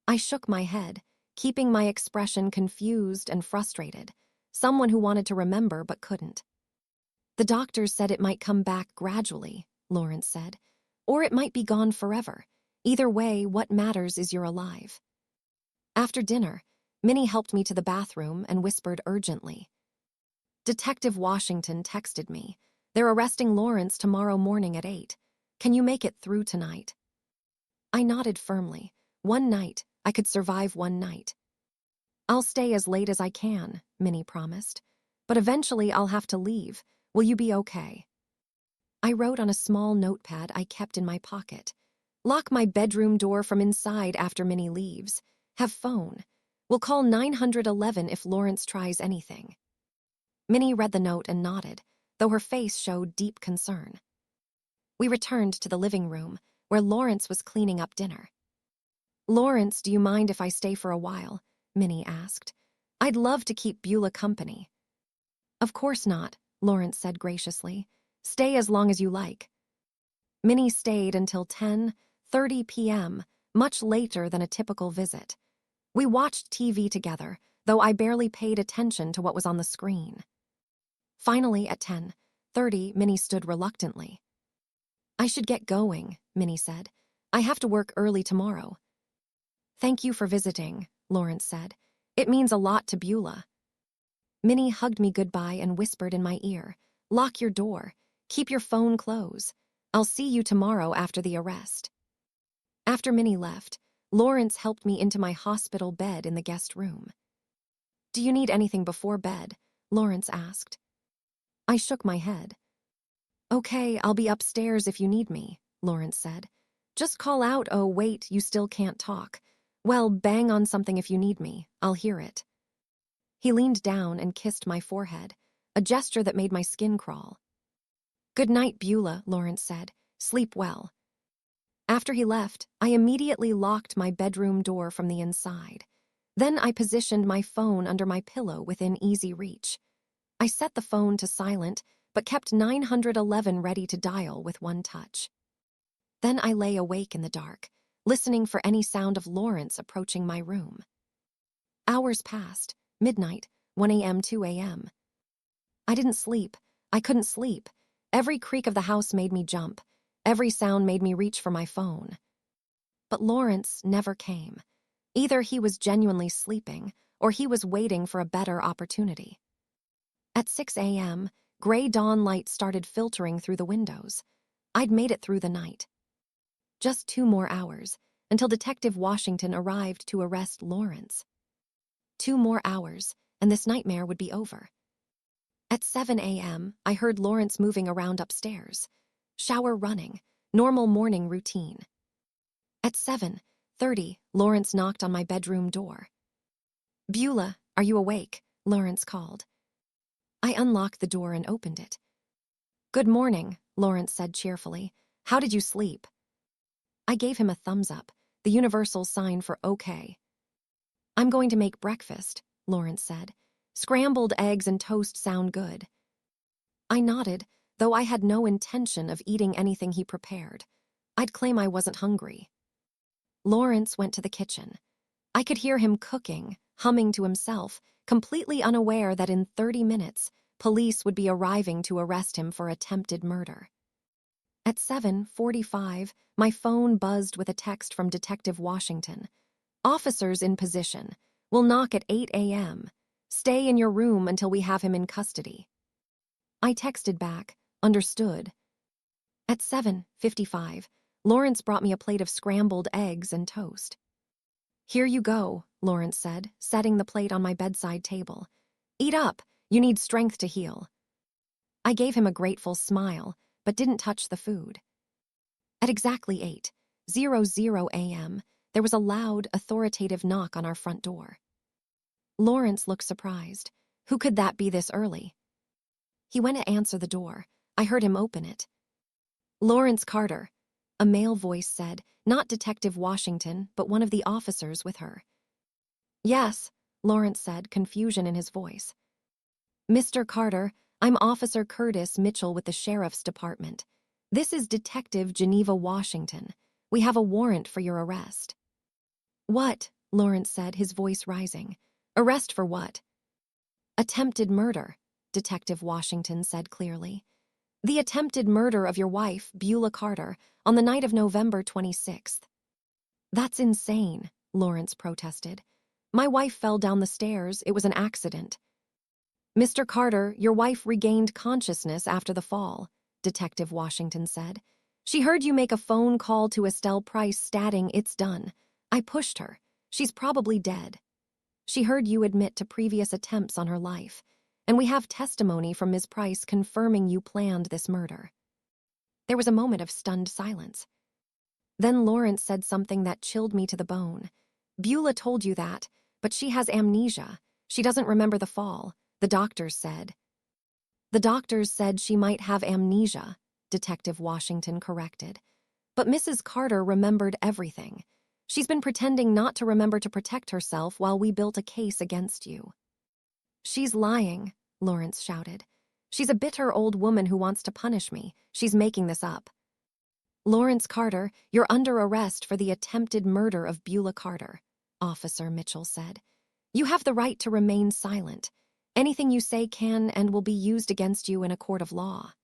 I shook my head, keeping my expression confused and frustrated, someone who wanted to remember but couldn't. The doctors said it might come back gradually, Lawrence said, or it might be gone forever. Either way, what matters is you're alive. After dinner, Minnie helped me to the bathroom and whispered urgently. Detective Washington texted me. They're arresting Lawrence tomorrow morning at 8. Can you make it through tonight? I nodded firmly. One night, I could survive one night. I'll stay as late as I can, Minnie promised. But eventually I'll have to leave. Will you be okay? I wrote on a small notepad I kept in my pocket. Lock my bedroom door from inside after Minnie leaves. Have phone. We'll call 911 if Lawrence tries anything. Minnie read the note and nodded, though her face showed deep concern. We returned to the living room, where Lawrence was cleaning up dinner. Lawrence, do you mind if I stay for a while? Minnie asked. I'd love to keep Beulah company. Of course not, Lawrence said graciously. Stay as long as you like. Minnie stayed until 10:30 p.m., much later than a typical visit. We watched TV together, though I barely paid attention to what was on the screen. Finally, at 10:30, Minnie stood reluctantly. I should get going, Minnie said. I have to work early tomorrow. Thank you for visiting, Lawrence said. It means a lot to Beulah. Minnie hugged me goodbye and whispered in my ear, lock your door, keep your phone closed. I'll see you tomorrow after the arrest. After Minnie left, Lawrence helped me into my hospital bed in the guest room. Do you need anything before bed? Lawrence asked. I shook my head. Okay, I'll be upstairs if you need me, Lawrence said. Just call out, oh wait, you still can't talk. Well, bang on something if you need me, I'll hear it. He leaned down and kissed my forehead, a gesture that made my skin crawl. Good night, Beulah, Lawrence said. Sleep well. After he left, I immediately locked my bedroom door from the inside. Then I positioned my phone under my pillow within easy reach. I set the phone to silent, but kept 911 ready to dial with one touch. Then I lay awake in the dark, listening for any sound of Lawrence approaching my room. Hours passed, midnight, 1 a.m., 2 a.m. I didn't sleep. I couldn't sleep. Every creak of the house made me jump. Every sound made me reach for my phone. But Lawrence never came. Either he was genuinely sleeping, or he was waiting for a better opportunity. At 6 a.m., gray dawn light started filtering through the windows. I'd made it through the night. Just 2 more hours, until Detective Washington arrived to arrest Lawrence. 2 more hours, and this nightmare would be over. At 7 a.m., I heard Lawrence moving around upstairs. Shower running, normal morning routine. At 7:30, Lawrence knocked on my bedroom door. Beulah, are you awake? Lawrence called. I unlocked the door and opened it. Good morning, Lawrence said cheerfully. How did you sleep? I gave him a thumbs up, the universal sign for okay. I'm going to make breakfast, Lawrence said. Scrambled eggs and toast sound good. I nodded, though I had no intention of eating anything he prepared. I'd claim I wasn't hungry. Lawrence went to the kitchen. I could hear him cooking, humming to himself, completely unaware that in 30 minutes, police would be arriving to arrest him for attempted murder. At 7:45, my phone buzzed with a text from Detective Washington. Officers in position. Will knock at 8 a.m. Stay in your room until we have him in custody. I texted back, understood. At 7:55, Lawrence brought me a plate of scrambled eggs and toast. Here you go, Lawrence said, setting the plate on my bedside table. Eat up. You need strength to heal. I gave him a grateful smile, but didn't touch the food. At exactly 8:00 a.m., there was a loud, authoritative knock on our front door. Lawrence looked surprised. Who could that be this early? He went to answer the door. I heard him open it. Lawrence Carter, a male voice said, not Detective Washington, but one of the officers with her. Yes, Lawrence said, confusion in his voice. Mr. Carter, I'm Officer Curtis Mitchell with the Sheriff's Department. This is Detective Geneva Washington. We have a warrant for your arrest. What? Lawrence said, his voice rising. Arrest for what? Attempted murder, Detective Washington said clearly. The attempted murder of your wife, Beulah Carter, on the night of November 26th. That's insane, Lawrence protested. My wife fell down the stairs. It was an accident. Mr. Carter, your wife regained consciousness after the fall, Detective Washington said. She heard you make a phone call to Estelle Price stating it's done. I pushed her. She's probably dead. She heard you admit to previous attempts on her life, and we have testimony from Ms. Price confirming you planned this murder. There was a moment of stunned silence. Then Lawrence said something that chilled me to the bone. Beulah told you that, but she has amnesia. She doesn't remember the fall, the doctors said. The doctors said she might have amnesia, Detective Washington corrected. But Mrs. Carter remembered everything. She's been pretending not to remember to protect herself while we built a case against you. She's lying, Lawrence shouted. She's a bitter old woman who wants to punish me. She's making this up. Lawrence Carter, you're under arrest for the attempted murder of Beulah Carter, Officer Mitchell said. You have the right to remain silent. Anything you say can and will be used against you in a court of law.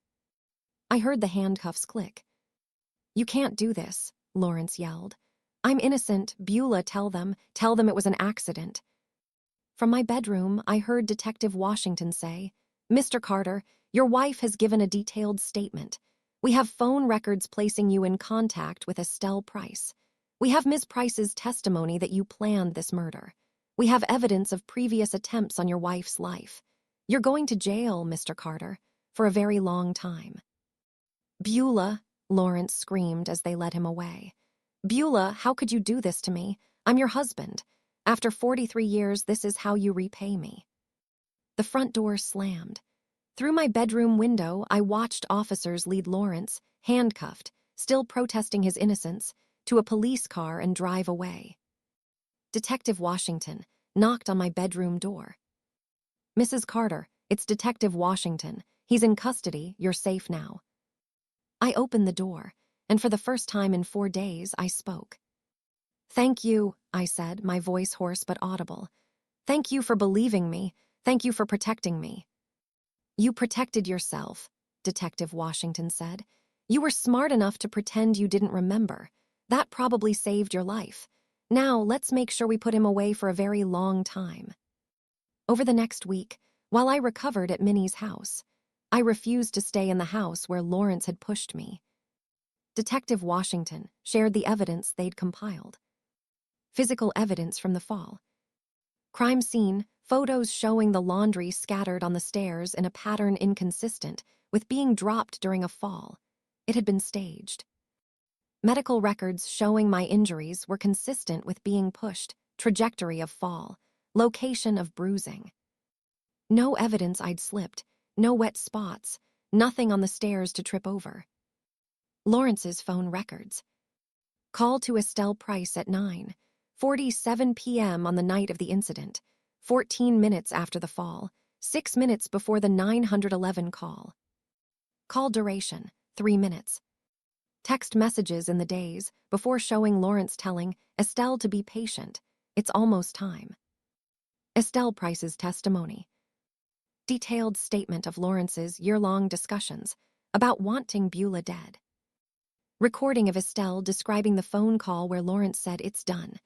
I heard the handcuffs click. You can't do this, Lawrence yelled. I'm innocent, Beulah, tell them it was an accident. From my bedroom, I heard Detective Washington say, Mr. Carter, your wife has given a detailed statement. We have phone records placing you in contact with Estelle Price. We have Ms. Price's testimony that you planned this murder. We have evidence of previous attempts on your wife's life. You're going to jail, Mr. Carter, for a very long time. Beulah, Lawrence screamed as they led him away. Beulah, how could you do this to me? I'm your husband. After 43 years, this is how you repay me. The front door slammed. Through my bedroom window, I watched officers lead Lawrence, handcuffed, still protesting his innocence, to a police car and drive away. Detective Washington knocked on my bedroom door. Mrs. Carter, it's Detective Washington. He's in custody. You're safe now. I opened the door, and for the first time in 4 days, I spoke. Thank you, I said, my voice hoarse but audible. Thank you for believing me. Thank you for protecting me. You protected yourself, Detective Washington said. You were smart enough to pretend you didn't remember. That probably saved your life. Now, let's make sure we put him away for a very long time. Over the next week, while I recovered at Minnie's house, I refused to stay in the house where Lawrence had pushed me. Detective Washington shared the evidence they'd compiled. Physical evidence from the fall. Crime scene, photos showing the laundry scattered on the stairs in a pattern inconsistent with being dropped during a fall. It had been staged. Medical records showing my injuries were consistent with being pushed, trajectory of fall, location of bruising. No evidence I'd slipped, no wet spots, nothing on the stairs to trip over. Lawrence's phone records. Call to Estelle Price at 9:47 p.m. on the night of the incident, 14 minutes after the fall, 6 minutes before the 911 call. Call duration, 3 minutes. Text messages in the days before showing Lawrence telling Estelle to be patient. It's almost time. Estelle Price's testimony. Detailed statement of Lawrence's year-long discussions about wanting Beulah dead. Recording of Estelle describing the phone call where Lawrence said it's done.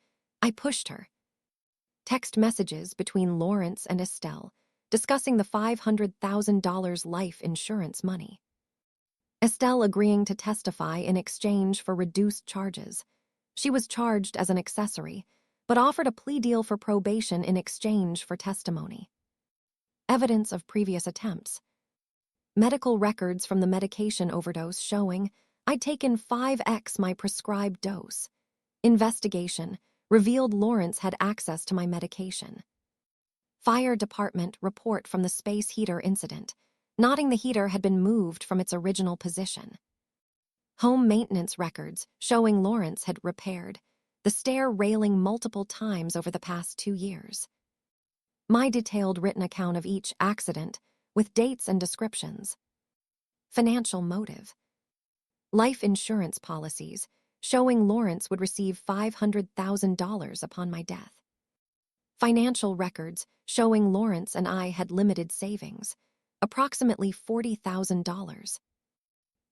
I pushed her. Text messages between Lawrence and Estelle discussing the $500,000 life insurance money. Estelle agreeing to testify in exchange for reduced charges. She was charged as an accessory, but offered a plea deal for probation in exchange for testimony. Evidence of previous attempts. Medical records from the medication overdose showing I'd taken 5x my prescribed dose. Investigation revealed Lawrence had access to my medication. Fire department report from the space heater incident, noting the heater had been moved from its original position. Home maintenance records showing Lawrence had repaired the stair railing multiple times over the past 2 years. My detailed written account of each accident, with dates and descriptions. Financial motive. Life insurance policies showing Lawrence would receive $500,000 upon my death. Financial records showing Lawrence and I had limited savings, approximately $40,000.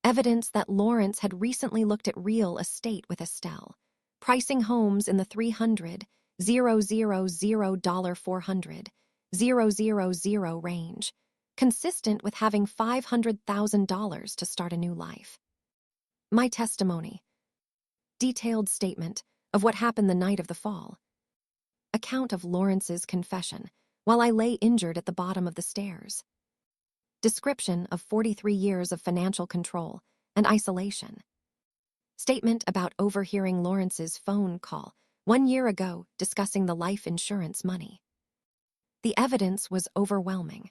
Evidence that Lawrence had recently looked at real estate with Estelle, pricing homes in the $300,000, $400,000 range, consistent with having $500,000 to start a new life. My testimony. Detailed statement of what happened the night of the fall. Account of Lawrence's confession while I lay injured at the bottom of the stairs. Description of 43 years of financial control and isolation. Statement about overhearing Lawrence's phone call 1 year ago discussing the life insurance money. The evidence was overwhelming.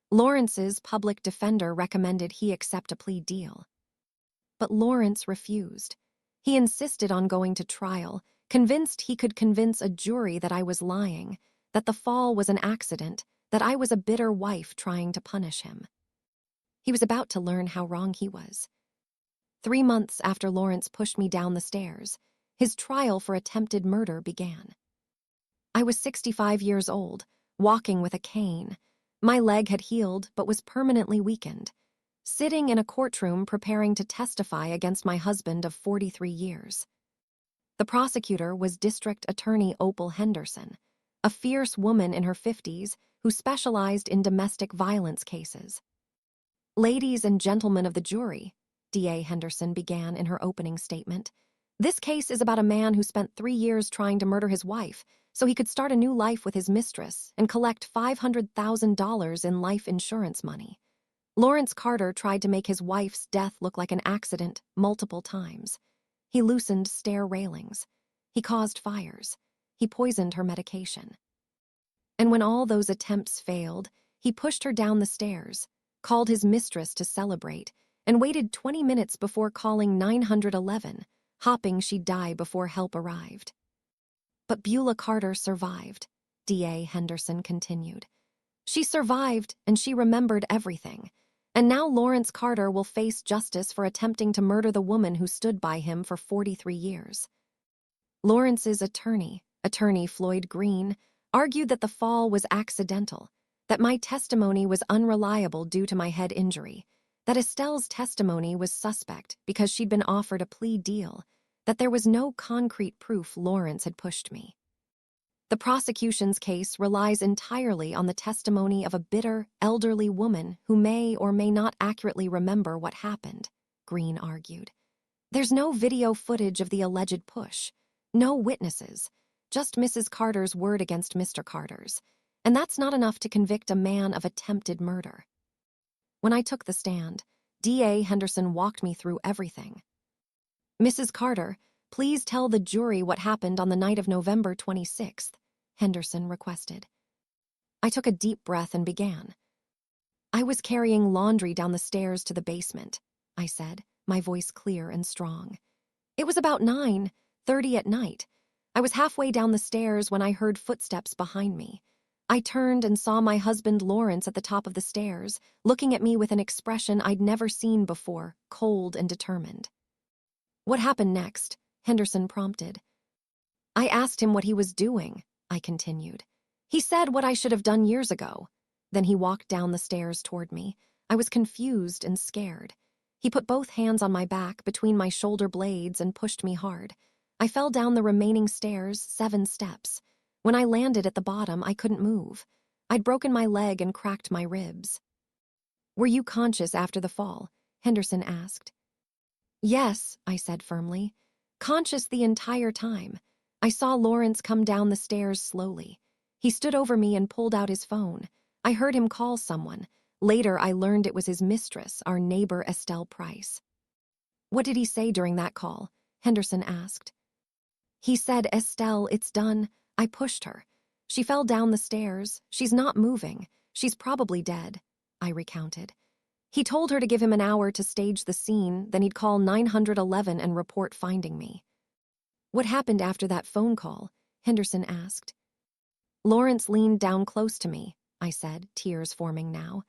Lawrence's public defender recommended he accept a plea deal. But Lawrence refused. He insisted on going to trial, convinced he could convince a jury that I was lying, that the fall was an accident, that I was a bitter wife trying to punish him. He was about to learn how wrong he was. 3 months after Lawrence pushed me down the stairs, his trial for attempted murder began. I was 65 years old, walking with a cane. My leg had healed but was permanently weakened, sitting in a courtroom preparing to testify against my husband of 43 years. The prosecutor was District Attorney Opal Henderson, a fierce woman in her 50s who specialized in domestic violence cases. "Ladies and gentlemen of the jury," DA Henderson began in her opening statement, "this case is about a man who spent 3 years trying to murder his wife so he could start a new life with his mistress and collect $500,000 in life insurance money. Lawrence Carter tried to make his wife's death look like an accident multiple times. He loosened stair railings. He caused fires. He poisoned her medication. And when all those attempts failed, he pushed her down the stairs, called his mistress to celebrate, and waited 20 minutes before calling 911, hoping she'd die before help arrived. But Beulah Carter survived," DA Henderson continued. "She survived and she remembered everything. And now Lawrence Carter will face justice for attempting to murder the woman who stood by him for 43 years. Lawrence's attorney, Attorney Floyd Green, argued that the fall was accidental, that my testimony was unreliable due to my head injury, that Estelle's testimony was suspect because she'd been offered a plea deal, that there was no concrete proof Lawrence had pushed me. The prosecution's case relies entirely on the testimony of a bitter, elderly woman who may or may not accurately remember what happened," Green argued. "There's no video footage of the alleged push, no witnesses, just Mrs. Carter's word against Mr. Carter's, and that's not enough to convict a man of attempted murder." When I took the stand, DA Henderson walked me through everything. "Mrs. Carter, please tell the jury what happened on the night of November 26th, Henderson requested. I took a deep breath and began. "I was carrying laundry down the stairs to the basement," I said, my voice clear and strong. "It was about 9:30 at night. I was halfway down the stairs when I heard footsteps behind me. I turned and saw my husband Lawrence at the top of the stairs, looking at me with an expression I'd never seen before, cold and determined." "What happened next?" Henderson prompted. "I asked him what he was doing," I continued. "He said what I should have done years ago. Then he walked down the stairs toward me. I was confused and scared. He put both hands on my back between my shoulder blades and pushed me hard. I fell down the remaining stairs 7 steps. When I landed at the bottom, I couldn't move. I'd broken my leg and cracked my ribs." "Were you conscious after the fall?" Henderson asked. "Yes," I said firmly. "Conscious the entire time. I saw Lawrence come down the stairs slowly. He stood over me and pulled out his phone. I heard him call someone. Later, I learned it was his mistress, our neighbor Estelle Price. What did he say during that call? Henderson asked. He said, Estelle, it's done. I pushed her. She fell down the stairs. She's not moving. She's probably dead, I recounted. He told her to give him an hour to stage the scene, then he'd call 911 and report finding me. What happened after that phone call? Henderson asked. Lawrence leaned down close to me, I said, tears forming now.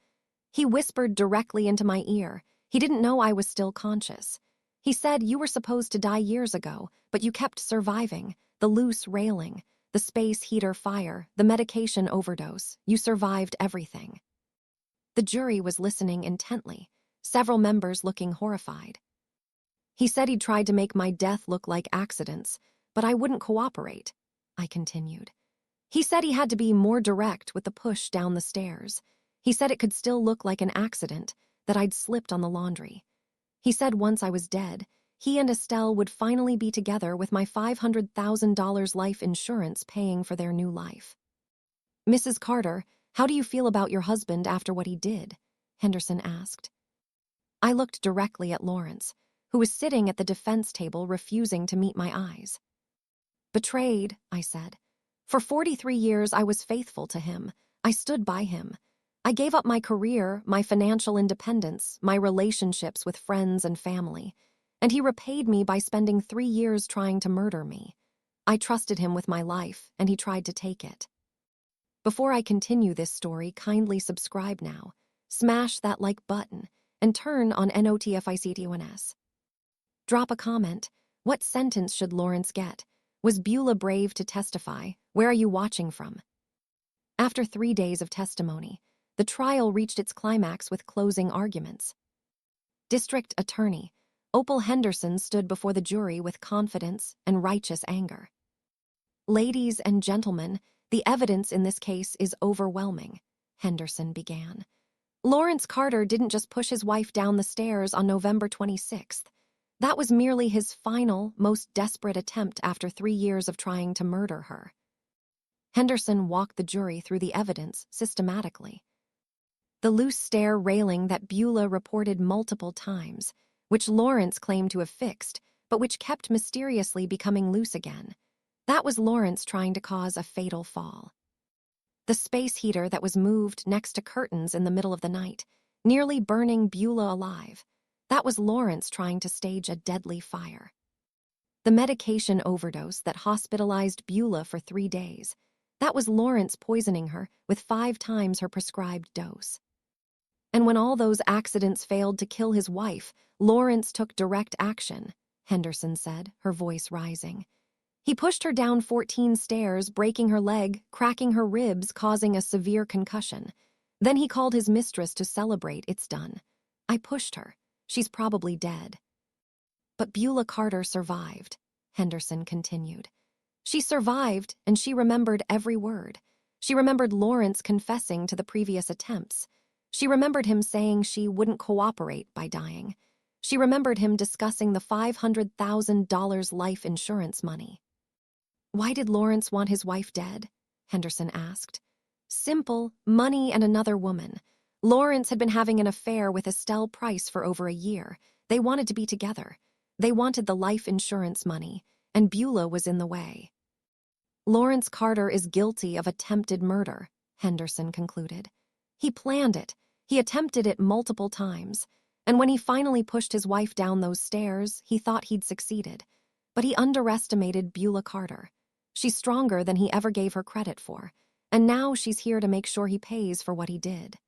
He whispered directly into my ear. He didn't know I was still conscious. He said, you were supposed to die years ago, but you kept surviving. The loose railing, the space heater fire, the medication overdose. You survived everything. The jury was listening intently, several members looking horrified. He said he'd tried to make my death look like accidents, but I wouldn't cooperate, I continued. He said he had to be more direct with the push down the stairs. He said it could still look like an accident, that I'd slipped on the laundry. He said once I was dead, he and Estelle would finally be together with my $500,000 life insurance paying for their new life. Mrs. Carter, how do you feel about your husband after what he did? Henderson asked. I looked directly at Lawrence, who was sitting at the defense table refusing to meet my eyes. Betrayed, I said. For 43 years I was faithful to him. I stood by him. I gave up my career, my financial independence, my relationships with friends and family, and he repaid me by spending 3 years trying to murder me. I trusted him with my life, and he tried to take it. Before I continue this story, kindly subscribe now, smash that like button, and turn on NOTFICTONS. Drop a comment. What sentence should Lawrence get? Was Beulah brave to testify? Where are you watching from? After 3 days of testimony, the trial reached its climax with closing arguments. District Attorney Opal Henderson stood before the jury with confidence and righteous anger. Ladies and gentlemen, the evidence in this case is overwhelming, Henderson began. Lawrence Carter didn't just push his wife down the stairs on November 26th. That was merely his final, most desperate attempt after 3 years of trying to murder her. Henderson walked the jury through the evidence systematically. The loose stair railing that Beulah reported multiple times, which Lawrence claimed to have fixed, but which kept mysteriously becoming loose again. That was Lawrence trying to cause a fatal fall. The space heater that was moved next to curtains in the middle of the night, nearly burning Beulah alive. That was Lawrence trying to stage a deadly fire. The medication overdose that hospitalized Beulah for 3 days. That was Lawrence poisoning her with 5 times her prescribed dose. And when all those accidents failed to kill his wife, Lawrence took direct action, Henderson said, her voice rising. He pushed her down 14 stairs, breaking her leg, cracking her ribs, causing a severe concussion. Then he called his mistress to celebrate. It's done. I pushed her. She's probably dead. But Beulah Carter survived, Henderson continued. She survived, and she remembered every word. She remembered Lawrence confessing to the previous attempts. She remembered him saying she wouldn't cooperate by dying. She remembered him discussing the $500,000 life insurance money. Why did Lawrence want his wife dead? Henderson asked. Simple, money and another woman. Lawrence had been having an affair with Estelle Price for over a year. They wanted to be together. They wanted the life insurance money, and Beulah was in the way. Lawrence Carter is guilty of attempted murder, Henderson concluded. He planned it. He attempted it multiple times. And when he finally pushed his wife down those stairs, he thought he'd succeeded. But he underestimated Beulah Carter. She's stronger than he ever gave her credit for, and now she's here to make sure he pays for what he did.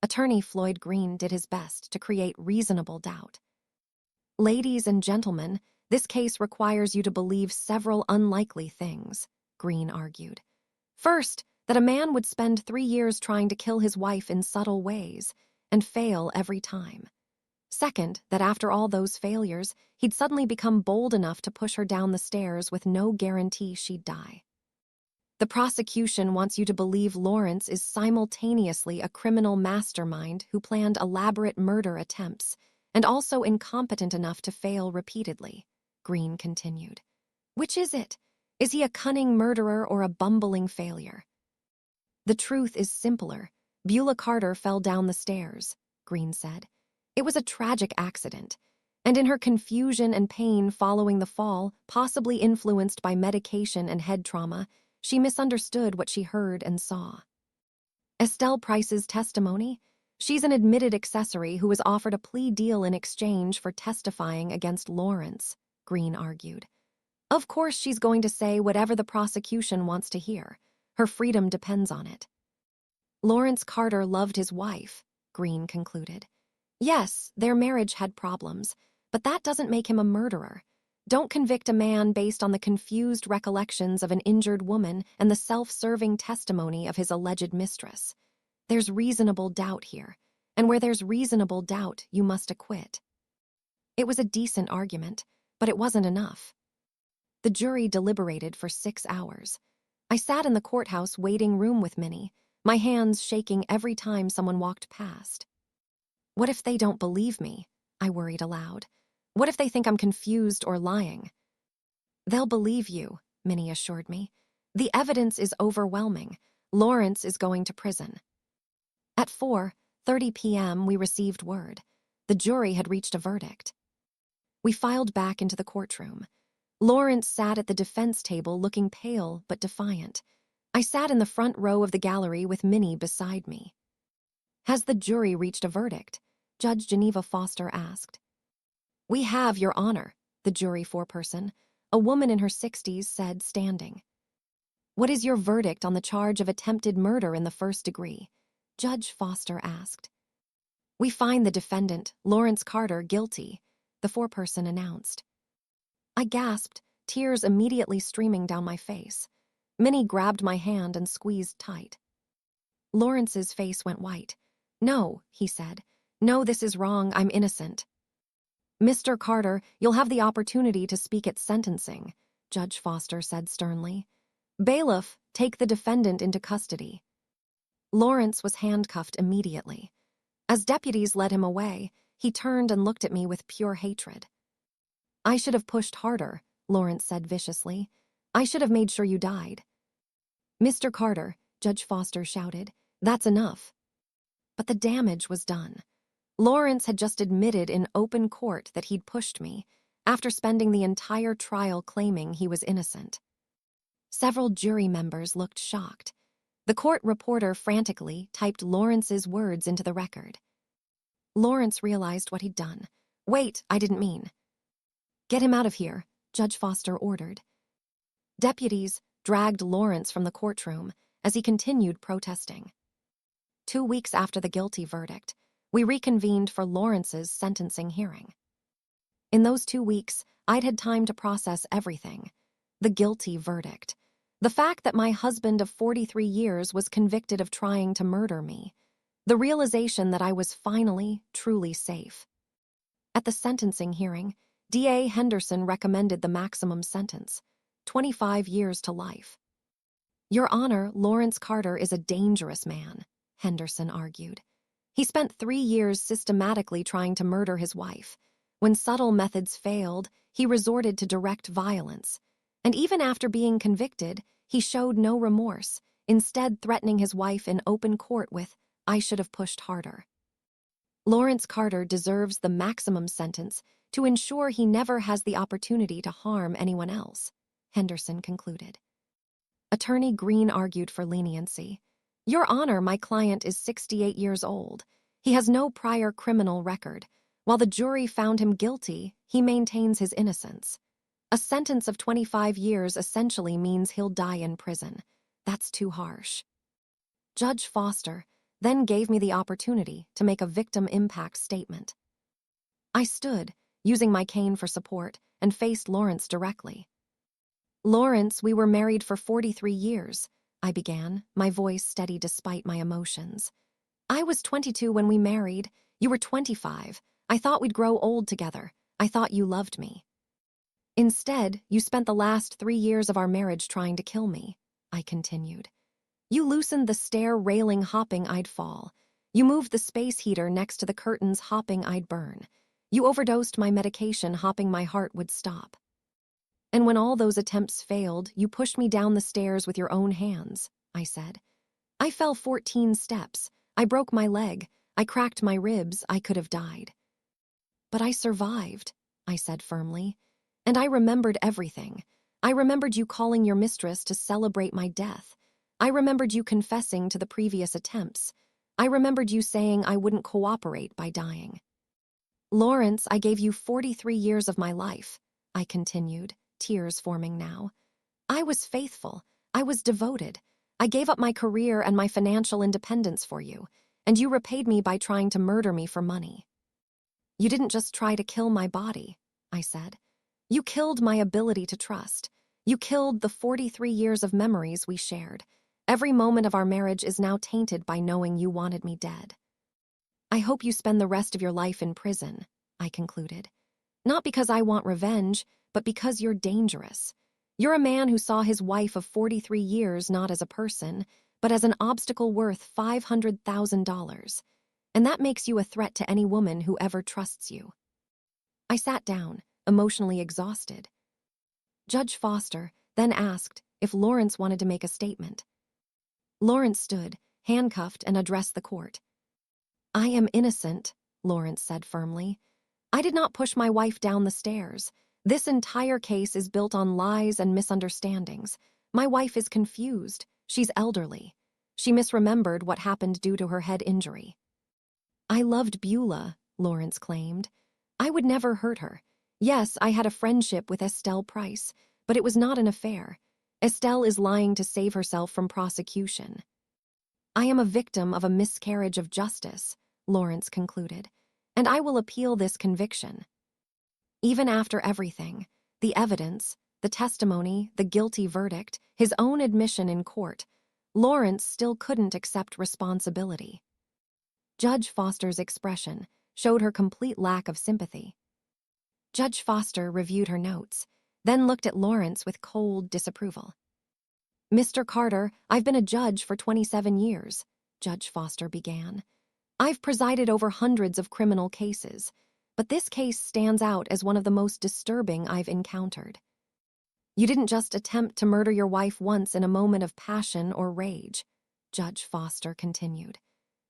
Attorney Floyd Green did his best to create reasonable doubt. Ladies and gentlemen, this case requires you to believe several unlikely things, Green argued. First, that a man would spend 3 years trying to kill his wife in subtle ways and fail every time. Second, that after all those failures, he'd suddenly become bold enough to push her down the stairs with no guarantee she'd die. The prosecution wants you to believe Lawrence is simultaneously a criminal mastermind who planned elaborate murder attempts and also incompetent enough to fail repeatedly, Green continued. Which is it? Is he a cunning murderer or a bumbling failure? The truth is simpler. Beulah Carter fell down the stairs, Green said. It was a tragic accident, and in her confusion and pain following the fall, possibly influenced by medication and head trauma, she misunderstood what she heard and saw. Estelle Price's testimony? She's an admitted accessory who was offered a plea deal in exchange for testifying against Lawrence, Green argued. Of course she's going to say whatever the prosecution wants to hear. Her freedom depends on it. Lawrence Carter loved his wife, Green concluded. Yes, their marriage had problems, but that doesn't make him a murderer. Don't convict a man based on the confused recollections of an injured woman and the self-serving testimony of his alleged mistress. There's reasonable doubt here, and where there's reasonable doubt, you must acquit. It was a decent argument, but it wasn't enough. The jury deliberated for 6 hours. I sat in the courthouse waiting room with Minnie, my hands shaking every time someone walked past. What if they don't believe me? I worried aloud. What if they think I'm confused or lying? They'll believe you, Minnie assured me. The evidence is overwhelming. Lawrence is going to prison. At 4:30 p.m., we received word. The jury had reached a verdict. We filed back into the courtroom. Lawrence sat at the defense table looking pale but defiant. I sat in the front row of the gallery with Minnie beside me. Has the jury reached a verdict? Judge Geneva Foster asked. We have, Your Honor, the jury foreperson, a woman in her 60s, said, standing. What is your verdict on the charge of attempted murder in the first degree? Judge Foster asked. We find the defendant, Lawrence Carter, guilty, the foreperson announced. I gasped, tears immediately streaming down my face. Minnie grabbed my hand and squeezed tight. Lawrence's face went white. No, he said. No, this is wrong. I'm innocent. Mr. Carter, you'll have the opportunity to speak at sentencing, Judge Foster said sternly. Bailiff, take the defendant into custody. Lawrence was handcuffed immediately. As deputies led him away, he turned and looked at me with pure hatred. I should have pushed harder, Lawrence said viciously. I should have made sure you died. Mr. Carter, Judge Foster shouted, that's enough. But the damage was done. Lawrence had just admitted in open court that he'd pushed me, after spending the entire trial claiming he was innocent. Several jury members looked shocked. The court reporter frantically typed Lawrence's words into the record. Lawrence realized what he'd done. Wait, I didn't mean. Get him out of here, Judge Foster ordered. Deputies dragged Lawrence from the courtroom as he continued protesting. 2 weeks after the guilty verdict, we reconvened for Lawrence's sentencing hearing. In those 2 weeks, I'd had time to process everything. The guilty verdict. The fact that my husband of 43 years was convicted of trying to murder me. The realization that I was finally, truly safe. At the sentencing hearing, D.A. Henderson recommended the maximum sentence, 25 years to life. Your Honor, Lawrence Carter is a dangerous man, Henderson argued. He spent 3 years systematically trying to murder his wife. When subtle methods failed, he resorted to direct violence. And even after being convicted, he showed no remorse, instead threatening his wife in open court with, I should have pushed harder. Lawrence Carter deserves the maximum sentence to ensure he never has the opportunity to harm anyone else, Henderson concluded. Attorney Green argued for leniency. Your Honor, my client is 68 years old. He has no prior criminal record. While the jury found him guilty, he maintains his innocence. A sentence of 25 years essentially means he'll die in prison. That's too harsh. Judge Foster then gave me the opportunity to make a victim impact statement. I stood, using my cane for support, and faced Lawrence directly. Lawrence, we were married for 43 years, I began, my voice steady despite my emotions. I was 22 when we married. You were 25. I thought we'd grow old together. I thought you loved me. Instead, you spent the last 3 years of our marriage trying to kill me, I continued. You loosened the stair railing hopping I'd fall. You moved the space heater next to the curtains hopping I'd burn. You overdosed my medication hoping my heart would stop. And when all those attempts failed, you pushed me down the stairs with your own hands, I said. I fell 14 steps. I broke my leg. I cracked my ribs. I could have died. But I survived, I said firmly. And I remembered everything. I remembered you calling your mistress to celebrate my death. I remembered you confessing to the previous attempts. I remembered you saying I wouldn't cooperate by dying. Lawrence, I gave you 43 years of my life, I continued, tears forming now. I was faithful. I was devoted. I gave up my career and my financial independence for you, and you repaid me by trying to murder me for money. You didn't just try to kill my body, I said. You killed my ability to trust. You killed the 43 years of memories we shared. Every moment of our marriage is now tainted by knowing you wanted me dead. I hope you spend the rest of your life in prison, I concluded. Not because I want revenge, but because you're dangerous. You're a man who saw his wife of 43 years not as a person, but as an obstacle worth $500,000. And that makes you a threat to any woman who ever trusts you. I sat down, emotionally exhausted. Judge Foster then asked if Lawrence wanted to make a statement. Lawrence stood, handcuffed, and addressed the court. I am innocent, Lawrence said firmly. I did not push my wife down the stairs. This entire case is built on lies and misunderstandings. My wife is confused. She's elderly. She misremembered what happened due to her head injury. I loved Beulah, Lawrence claimed. I would never hurt her. Yes, I had a friendship with Estelle Price, but it was not an affair. Estelle is lying to save herself from prosecution. I am a victim of a miscarriage of justice, Lawrence concluded, and I will appeal this conviction. Even after everything, the evidence, the testimony, the guilty verdict, his own admission in court, Lawrence still couldn't accept responsibility. Judge Foster's expression showed her complete lack of sympathy. Judge Foster reviewed her notes, then looked at Lawrence with cold disapproval. Mr. Carter, I've been a judge for 27 years, Judge Foster began. I've presided over hundreds of criminal cases, but this case stands out as one of the most disturbing I've encountered. You didn't just attempt to murder your wife once in a moment of passion or rage, Judge Foster continued.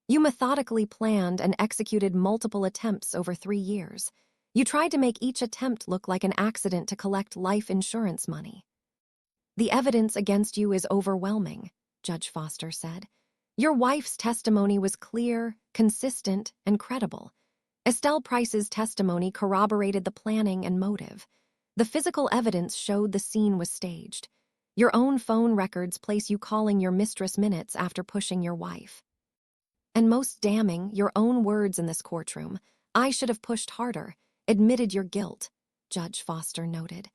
You methodically planned and executed multiple attempts over 3 years. You tried to make each attempt look like an accident to collect life insurance money. The evidence against you is overwhelming, Judge Foster said. Your wife's testimony was clear, consistent, and credible. Estelle Price's testimony corroborated the planning and motive. The physical evidence showed the scene was staged. Your own phone records place you calling your mistress minutes after pushing your wife. And most damning, your own words in this courtroom, I should have pushed harder, admitted your guilt, Judge Foster noted.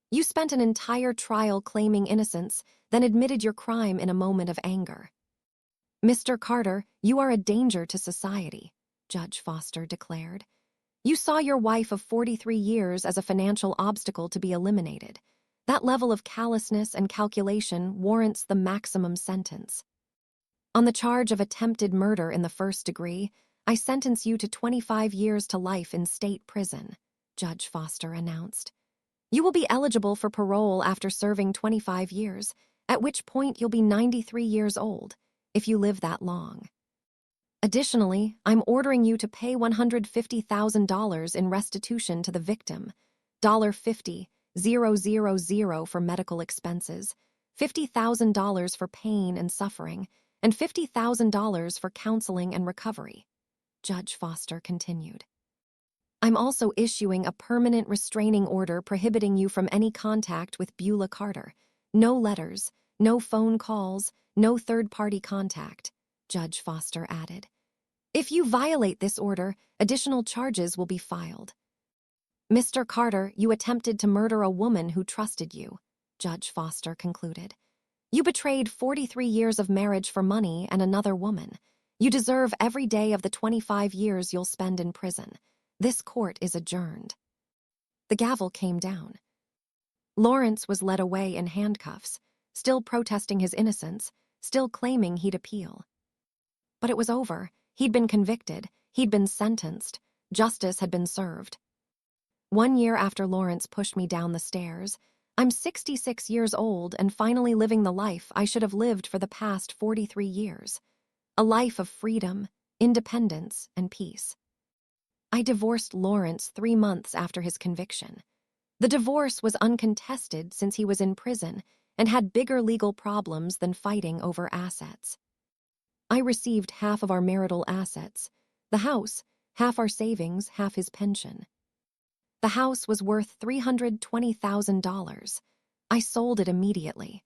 You spent an entire trial claiming innocence, then admitted your crime in a moment of anger. Mr. Carter, you are a danger to society, Judge Foster declared. You saw your wife of 43 years as a financial obstacle to be eliminated. That level of callousness and calculation warrants the maximum sentence. On the charge of attempted murder in the first degree, I sentence you to 25 years to life in state prison, Judge Foster announced. You will be eligible for parole after serving 25 years, at which point you'll be 93 years old, if you live that long. Additionally, I'm ordering you to pay $150,000 in restitution to the victim, $50,000 for medical expenses, $50,000 for pain and suffering, and $50,000 for counseling and recovery, Judge Foster continued. I'm also issuing a permanent restraining order prohibiting you from any contact with Beulah Carter. No letters, no phone calls, no third-party contact, Judge Foster added. If you violate this order, additional charges will be filed. Mr. Carter, you attempted to murder a woman who trusted you, Judge Foster concluded. You betrayed 43 years of marriage for money and another woman. You deserve every day of the 25 years you'll spend in prison. This court is adjourned. The gavel came down. Lawrence was led away in handcuffs, still protesting his innocence, still claiming he'd appeal. But it was over. He'd been convicted. He'd been sentenced. Justice had been served. 1 year after Lawrence pushed me down the stairs, I'm 66 years old and finally living the life I should have lived for the past 43 years. A life of freedom, independence, and peace. I divorced Lawrence 3 months after his conviction. The divorce was uncontested since he was in prison and had bigger legal problems than fighting over assets. I received half of our marital assets. The house, half our savings, half his pension. The house was worth $320,000. I sold it immediately.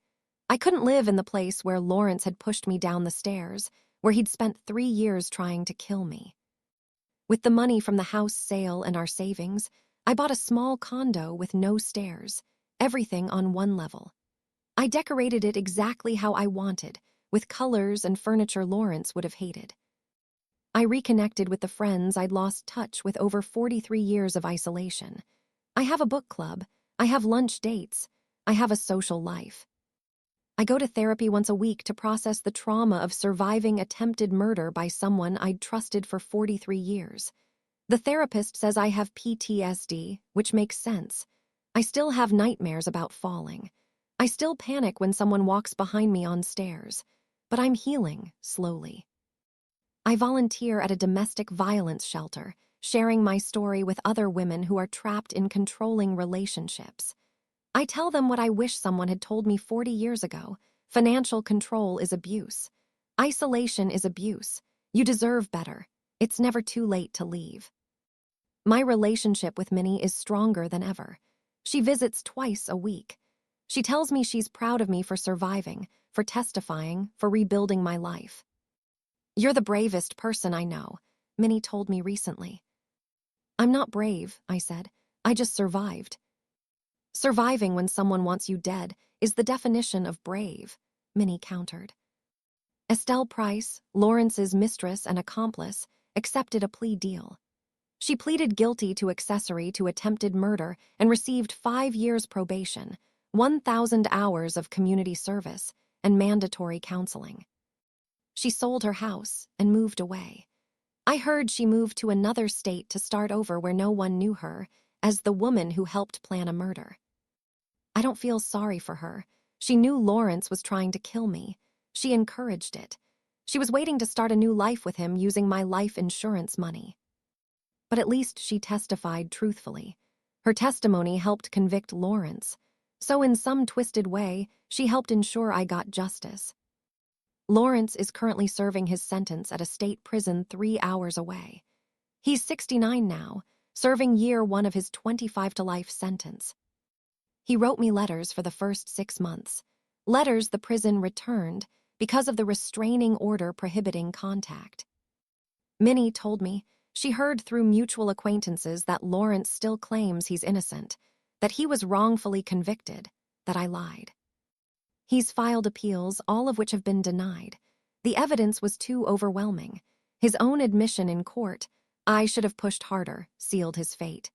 I couldn't live in the place where Lawrence had pushed me down the stairs, where he'd spent 3 years trying to kill me. With the money from the house sale and our savings, I bought a small condo with no stairs, everything on one level. I decorated it exactly how I wanted, with colors and furniture Lawrence would have hated. I reconnected with the friends I'd lost touch with over 43 years of isolation. I have a book club, I have lunch dates, I have a social life. I go to therapy once a week to process the trauma of surviving attempted murder by someone I'd trusted for 43 years. The therapist says I have PTSD, which makes sense. I still have nightmares about falling. I still panic when someone walks behind me on stairs, but I'm healing slowly. I volunteer at a domestic violence shelter, sharing my story with other women who are trapped in controlling relationships. I tell them what I wish someone had told me 40 years ago. Financial control is abuse. Isolation is abuse. You deserve better. It's never too late to leave. My relationship with Minnie is stronger than ever. She visits twice a week. She tells me she's proud of me for surviving, for testifying, for rebuilding my life. "You're the bravest person I know," Minnie told me recently. "I'm not brave," I said. "I just survived." "Surviving when someone wants you dead is the definition of brave," Minnie countered. Estelle Price, Lawrence's mistress and accomplice, accepted a plea deal. She pleaded guilty to accessory to attempted murder and received 5 years probation, 1,000 hours of community service, and mandatory counseling. She sold her house and moved away. I heard she moved to another state to start over where no one knew her, as the woman who helped plan a murder. I don't feel sorry for her. She knew Lawrence was trying to kill me. She encouraged it. She was waiting to start a new life with him using my life insurance money. But at least she testified truthfully. Her testimony helped convict Lawrence. So in some twisted way, she helped ensure I got justice. Lawrence is currently serving his sentence at a state prison 3 hours away. He's 69 now, serving year 1 of his 25 to life sentence. He wrote me letters for the first 6 months, letters the prison returned because of the restraining order prohibiting contact. Minnie told me she heard through mutual acquaintances that Lawrence still claims he's innocent, that he was wrongfully convicted, that I lied. He's filed appeals, all of which have been denied. The evidence was too overwhelming. His own admission in court, "I should have pushed harder," sealed his fate.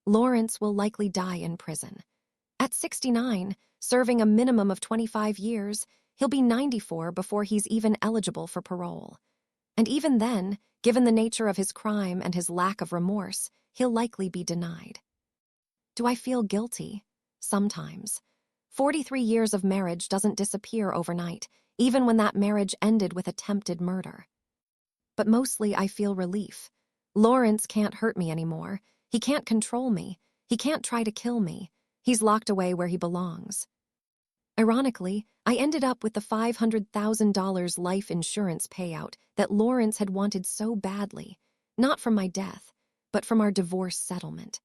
Lawrence will likely die in prison. At 69, serving a minimum of 25 years, he'll be 94 before he's even eligible for parole. And even then, given the nature of his crime and his lack of remorse, he'll likely be denied. Do I feel guilty? Sometimes. 43 years of marriage doesn't disappear overnight, even when that marriage ended with attempted murder. But mostly I feel relief. Lawrence can't hurt me anymore. He can't control me. He can't try to kill me. He's locked away where he belongs. Ironically, I ended up with the $500,000 life insurance payout that Lawrence had wanted so badly, not from my death, but from our divorce settlement.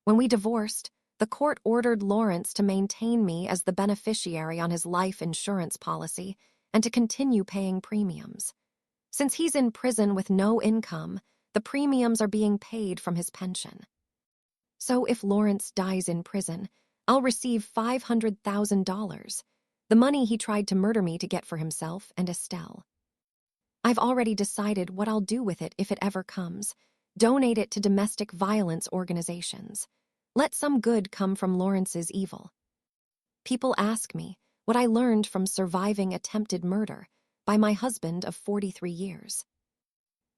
When we divorced, the court ordered Lawrence to maintain me as the beneficiary on his life insurance policy and to continue paying premiums. Since he's in prison with no income, the premiums are being paid from his pension. So if Lawrence dies in prison, I'll receive $500,000, the money he tried to murder me to get for himself and Estelle. I've already decided what I'll do with it if it ever comes. Donate it to domestic violence organizations. Let some good come from Lawrence's evil. People ask me what I learned from surviving attempted murder by my husband of 43 years.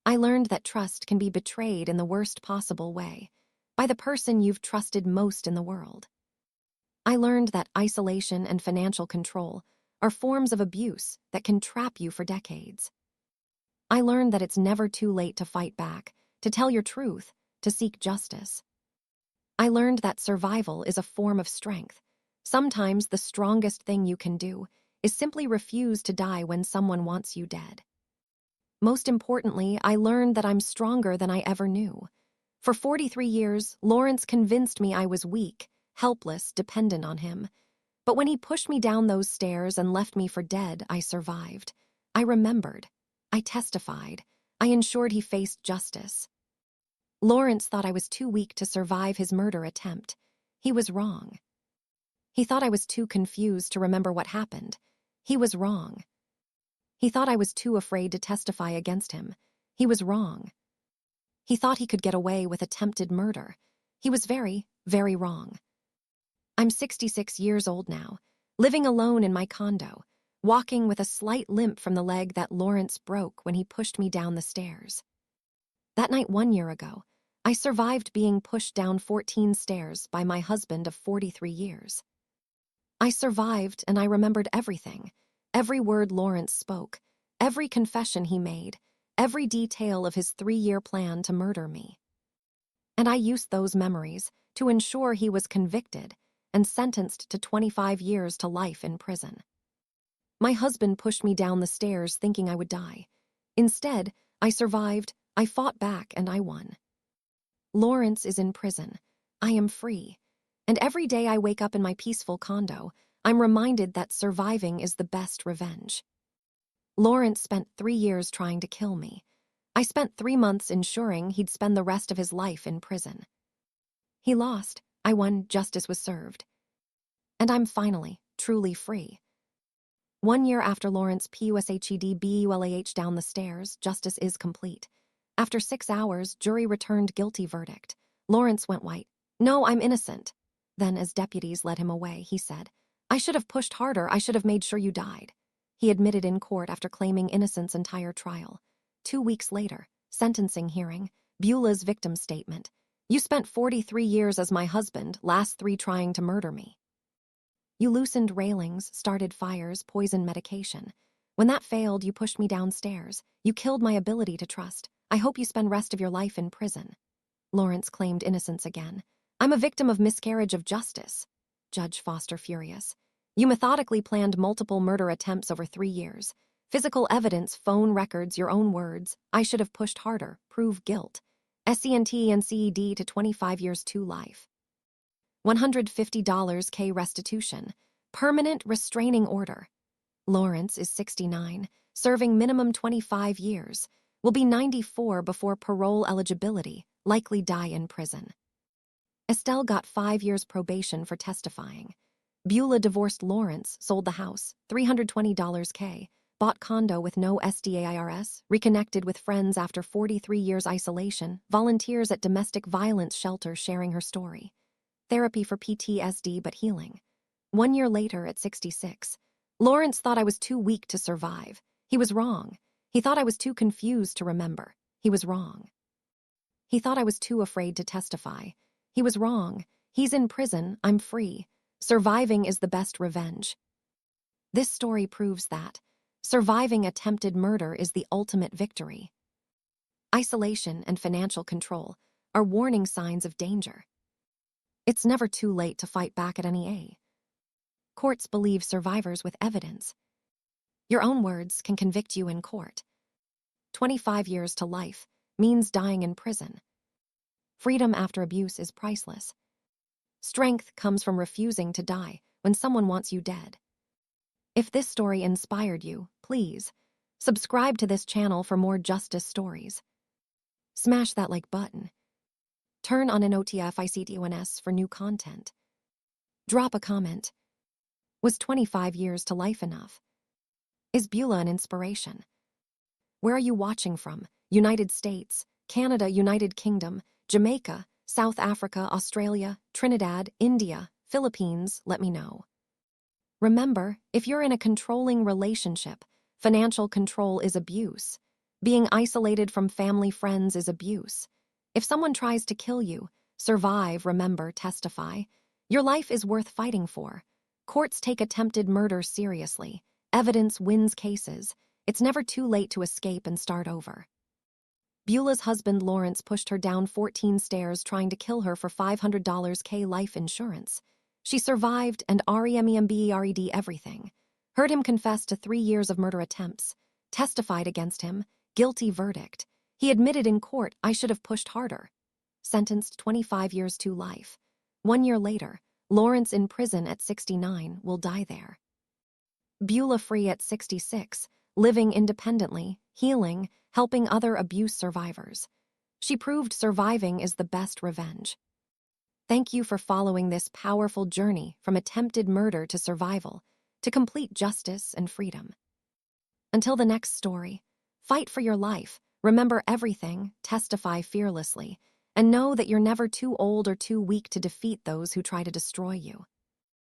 I learned that trust can be betrayed in the worst possible way, by the person you've trusted most in the world. I learned that isolation and financial control are forms of abuse that can trap you for decades. I learned that it's never too late to fight back, to tell your truth, to seek justice. I learned that survival is a form of strength. Sometimes the strongest thing you can do is simply refuse to die when someone wants you dead. Most importantly, I learned that I'm stronger than I ever knew. For 43 years, Lawrence convinced me I was weak, helpless, dependent on him. But when he pushed me down those stairs and left me for dead, I survived. I remembered. I testified. I ensured he faced justice. Lawrence thought I was too weak to survive his murder attempt. He was wrong. He thought I was too confused to remember what happened. He was wrong. He thought I was too afraid to testify against him. He was wrong. He thought he could get away with attempted murder. He was very, very wrong. I'm 66 years old now, living alone in my condo, walking with a slight limp from the leg that Lawrence broke when he pushed me down the stairs. That night 1 year ago, I survived being pushed down 14 stairs by my husband of 43 years. I survived and I remembered everything, every word Lawrence spoke, every confession he made, every detail of his 3-year plan to murder me. And I used those memories to ensure he was convicted and sentenced to 25 years to life in prison. My husband pushed me down the stairs thinking I would die. Instead, I survived, I fought back, and I won. Lawrence is in prison. I am free. And every day I wake up in my peaceful condo, I'm reminded that surviving is the best revenge. Lawrence spent 3 years trying to kill me. I spent 3 months ensuring he'd spend the rest of his life in prison. He lost. I won. Justice was served. And I'm finally, truly free. 1 year after Lawrence pushed Beulah down the stairs, justice is complete. After 6 hours, jury returned guilty verdict. Lawrence went white. "No, I'm innocent." Then, as deputies led him away, he said, "I should have pushed harder. I should have made sure you died." He admitted in court after claiming innocence entire trial. 2 weeks later, sentencing hearing, Beulah's victim statement. "You spent 43 years as my husband, last 3 trying to murder me. You loosened railings, started fires, poisoned medication. When that failed, you pushed me downstairs. You killed my ability to trust. I hope you spend rest of your life in prison." Lawrence claimed innocence again. "I'm a victim of miscarriage of justice." Judge Foster furious. "You methodically planned multiple murder attempts over 3 years. Physical evidence, phone records, your own words. I should have pushed harder. Prove guilt. SCNT and CED to 25 years to life. $150 K restitution. Permanent restraining order." Lawrence is 69, serving minimum 25 years. Will be 94 before parole eligibility, likely die in prison. Estelle got 5 years probation for testifying. Beulah divorced Lawrence, sold the house, $320 K, bought condo with no SDAIRS, reconnected with friends after 43 years isolation, volunteers at domestic violence shelter sharing her story. Therapy for PTSD but healing. 1 year later at 66, Lawrence thought I was too weak to survive. He was wrong. He thought I was too confused to remember. He was wrong. He thought I was too afraid to testify. He was wrong. He's in prison. I'm free. Surviving is the best revenge. This story proves that surviving attempted murder is the ultimate victory. Isolation and financial control are warning signs of danger. It's never too late to fight back at any age. Courts believe survivors with evidence. Your own words can convict you in court. 25 years to life means dying in prison. Freedom after abuse is priceless. Strength comes from refusing to die when someone wants you dead. If this story inspired you, please subscribe to this channel for more justice stories. Smash that like button. Turn on notifications for new content. Drop a comment. Was 25 years to life enough? Is Beulah an inspiration? Where are you watching from? United States, Canada, United Kingdom, Jamaica, South Africa, Australia, Trinidad, India, Philippines? Let me know. Remember, if you're in a controlling relationship, financial control is abuse. Being isolated from family, friends is abuse. If someone tries to kill you, survive, remember, testify. Your life is worth fighting for. Courts take attempted murder seriously. Evidence wins cases. It's never too late to escape and start over. Beulah's husband Lawrence pushed her down 14 stairs trying to kill her for $500 life insurance. She survived and REMEMBERED everything. Heard him confess to 3 years of murder attempts. Testified against him. Guilty verdict. He admitted in court, "I should have pushed harder." Sentenced 25 years to life. 1 year later, Lawrence in prison at 69 will die there. Beulah free at 66, living independently, healing, helping other abuse survivors. She proved surviving is the best revenge. Thank you for following this powerful journey from attempted murder to survival, to complete justice and freedom. Until the next story, fight for your life, remember everything, testify fearlessly, and know that you're never too old or too weak to defeat those who try to destroy you.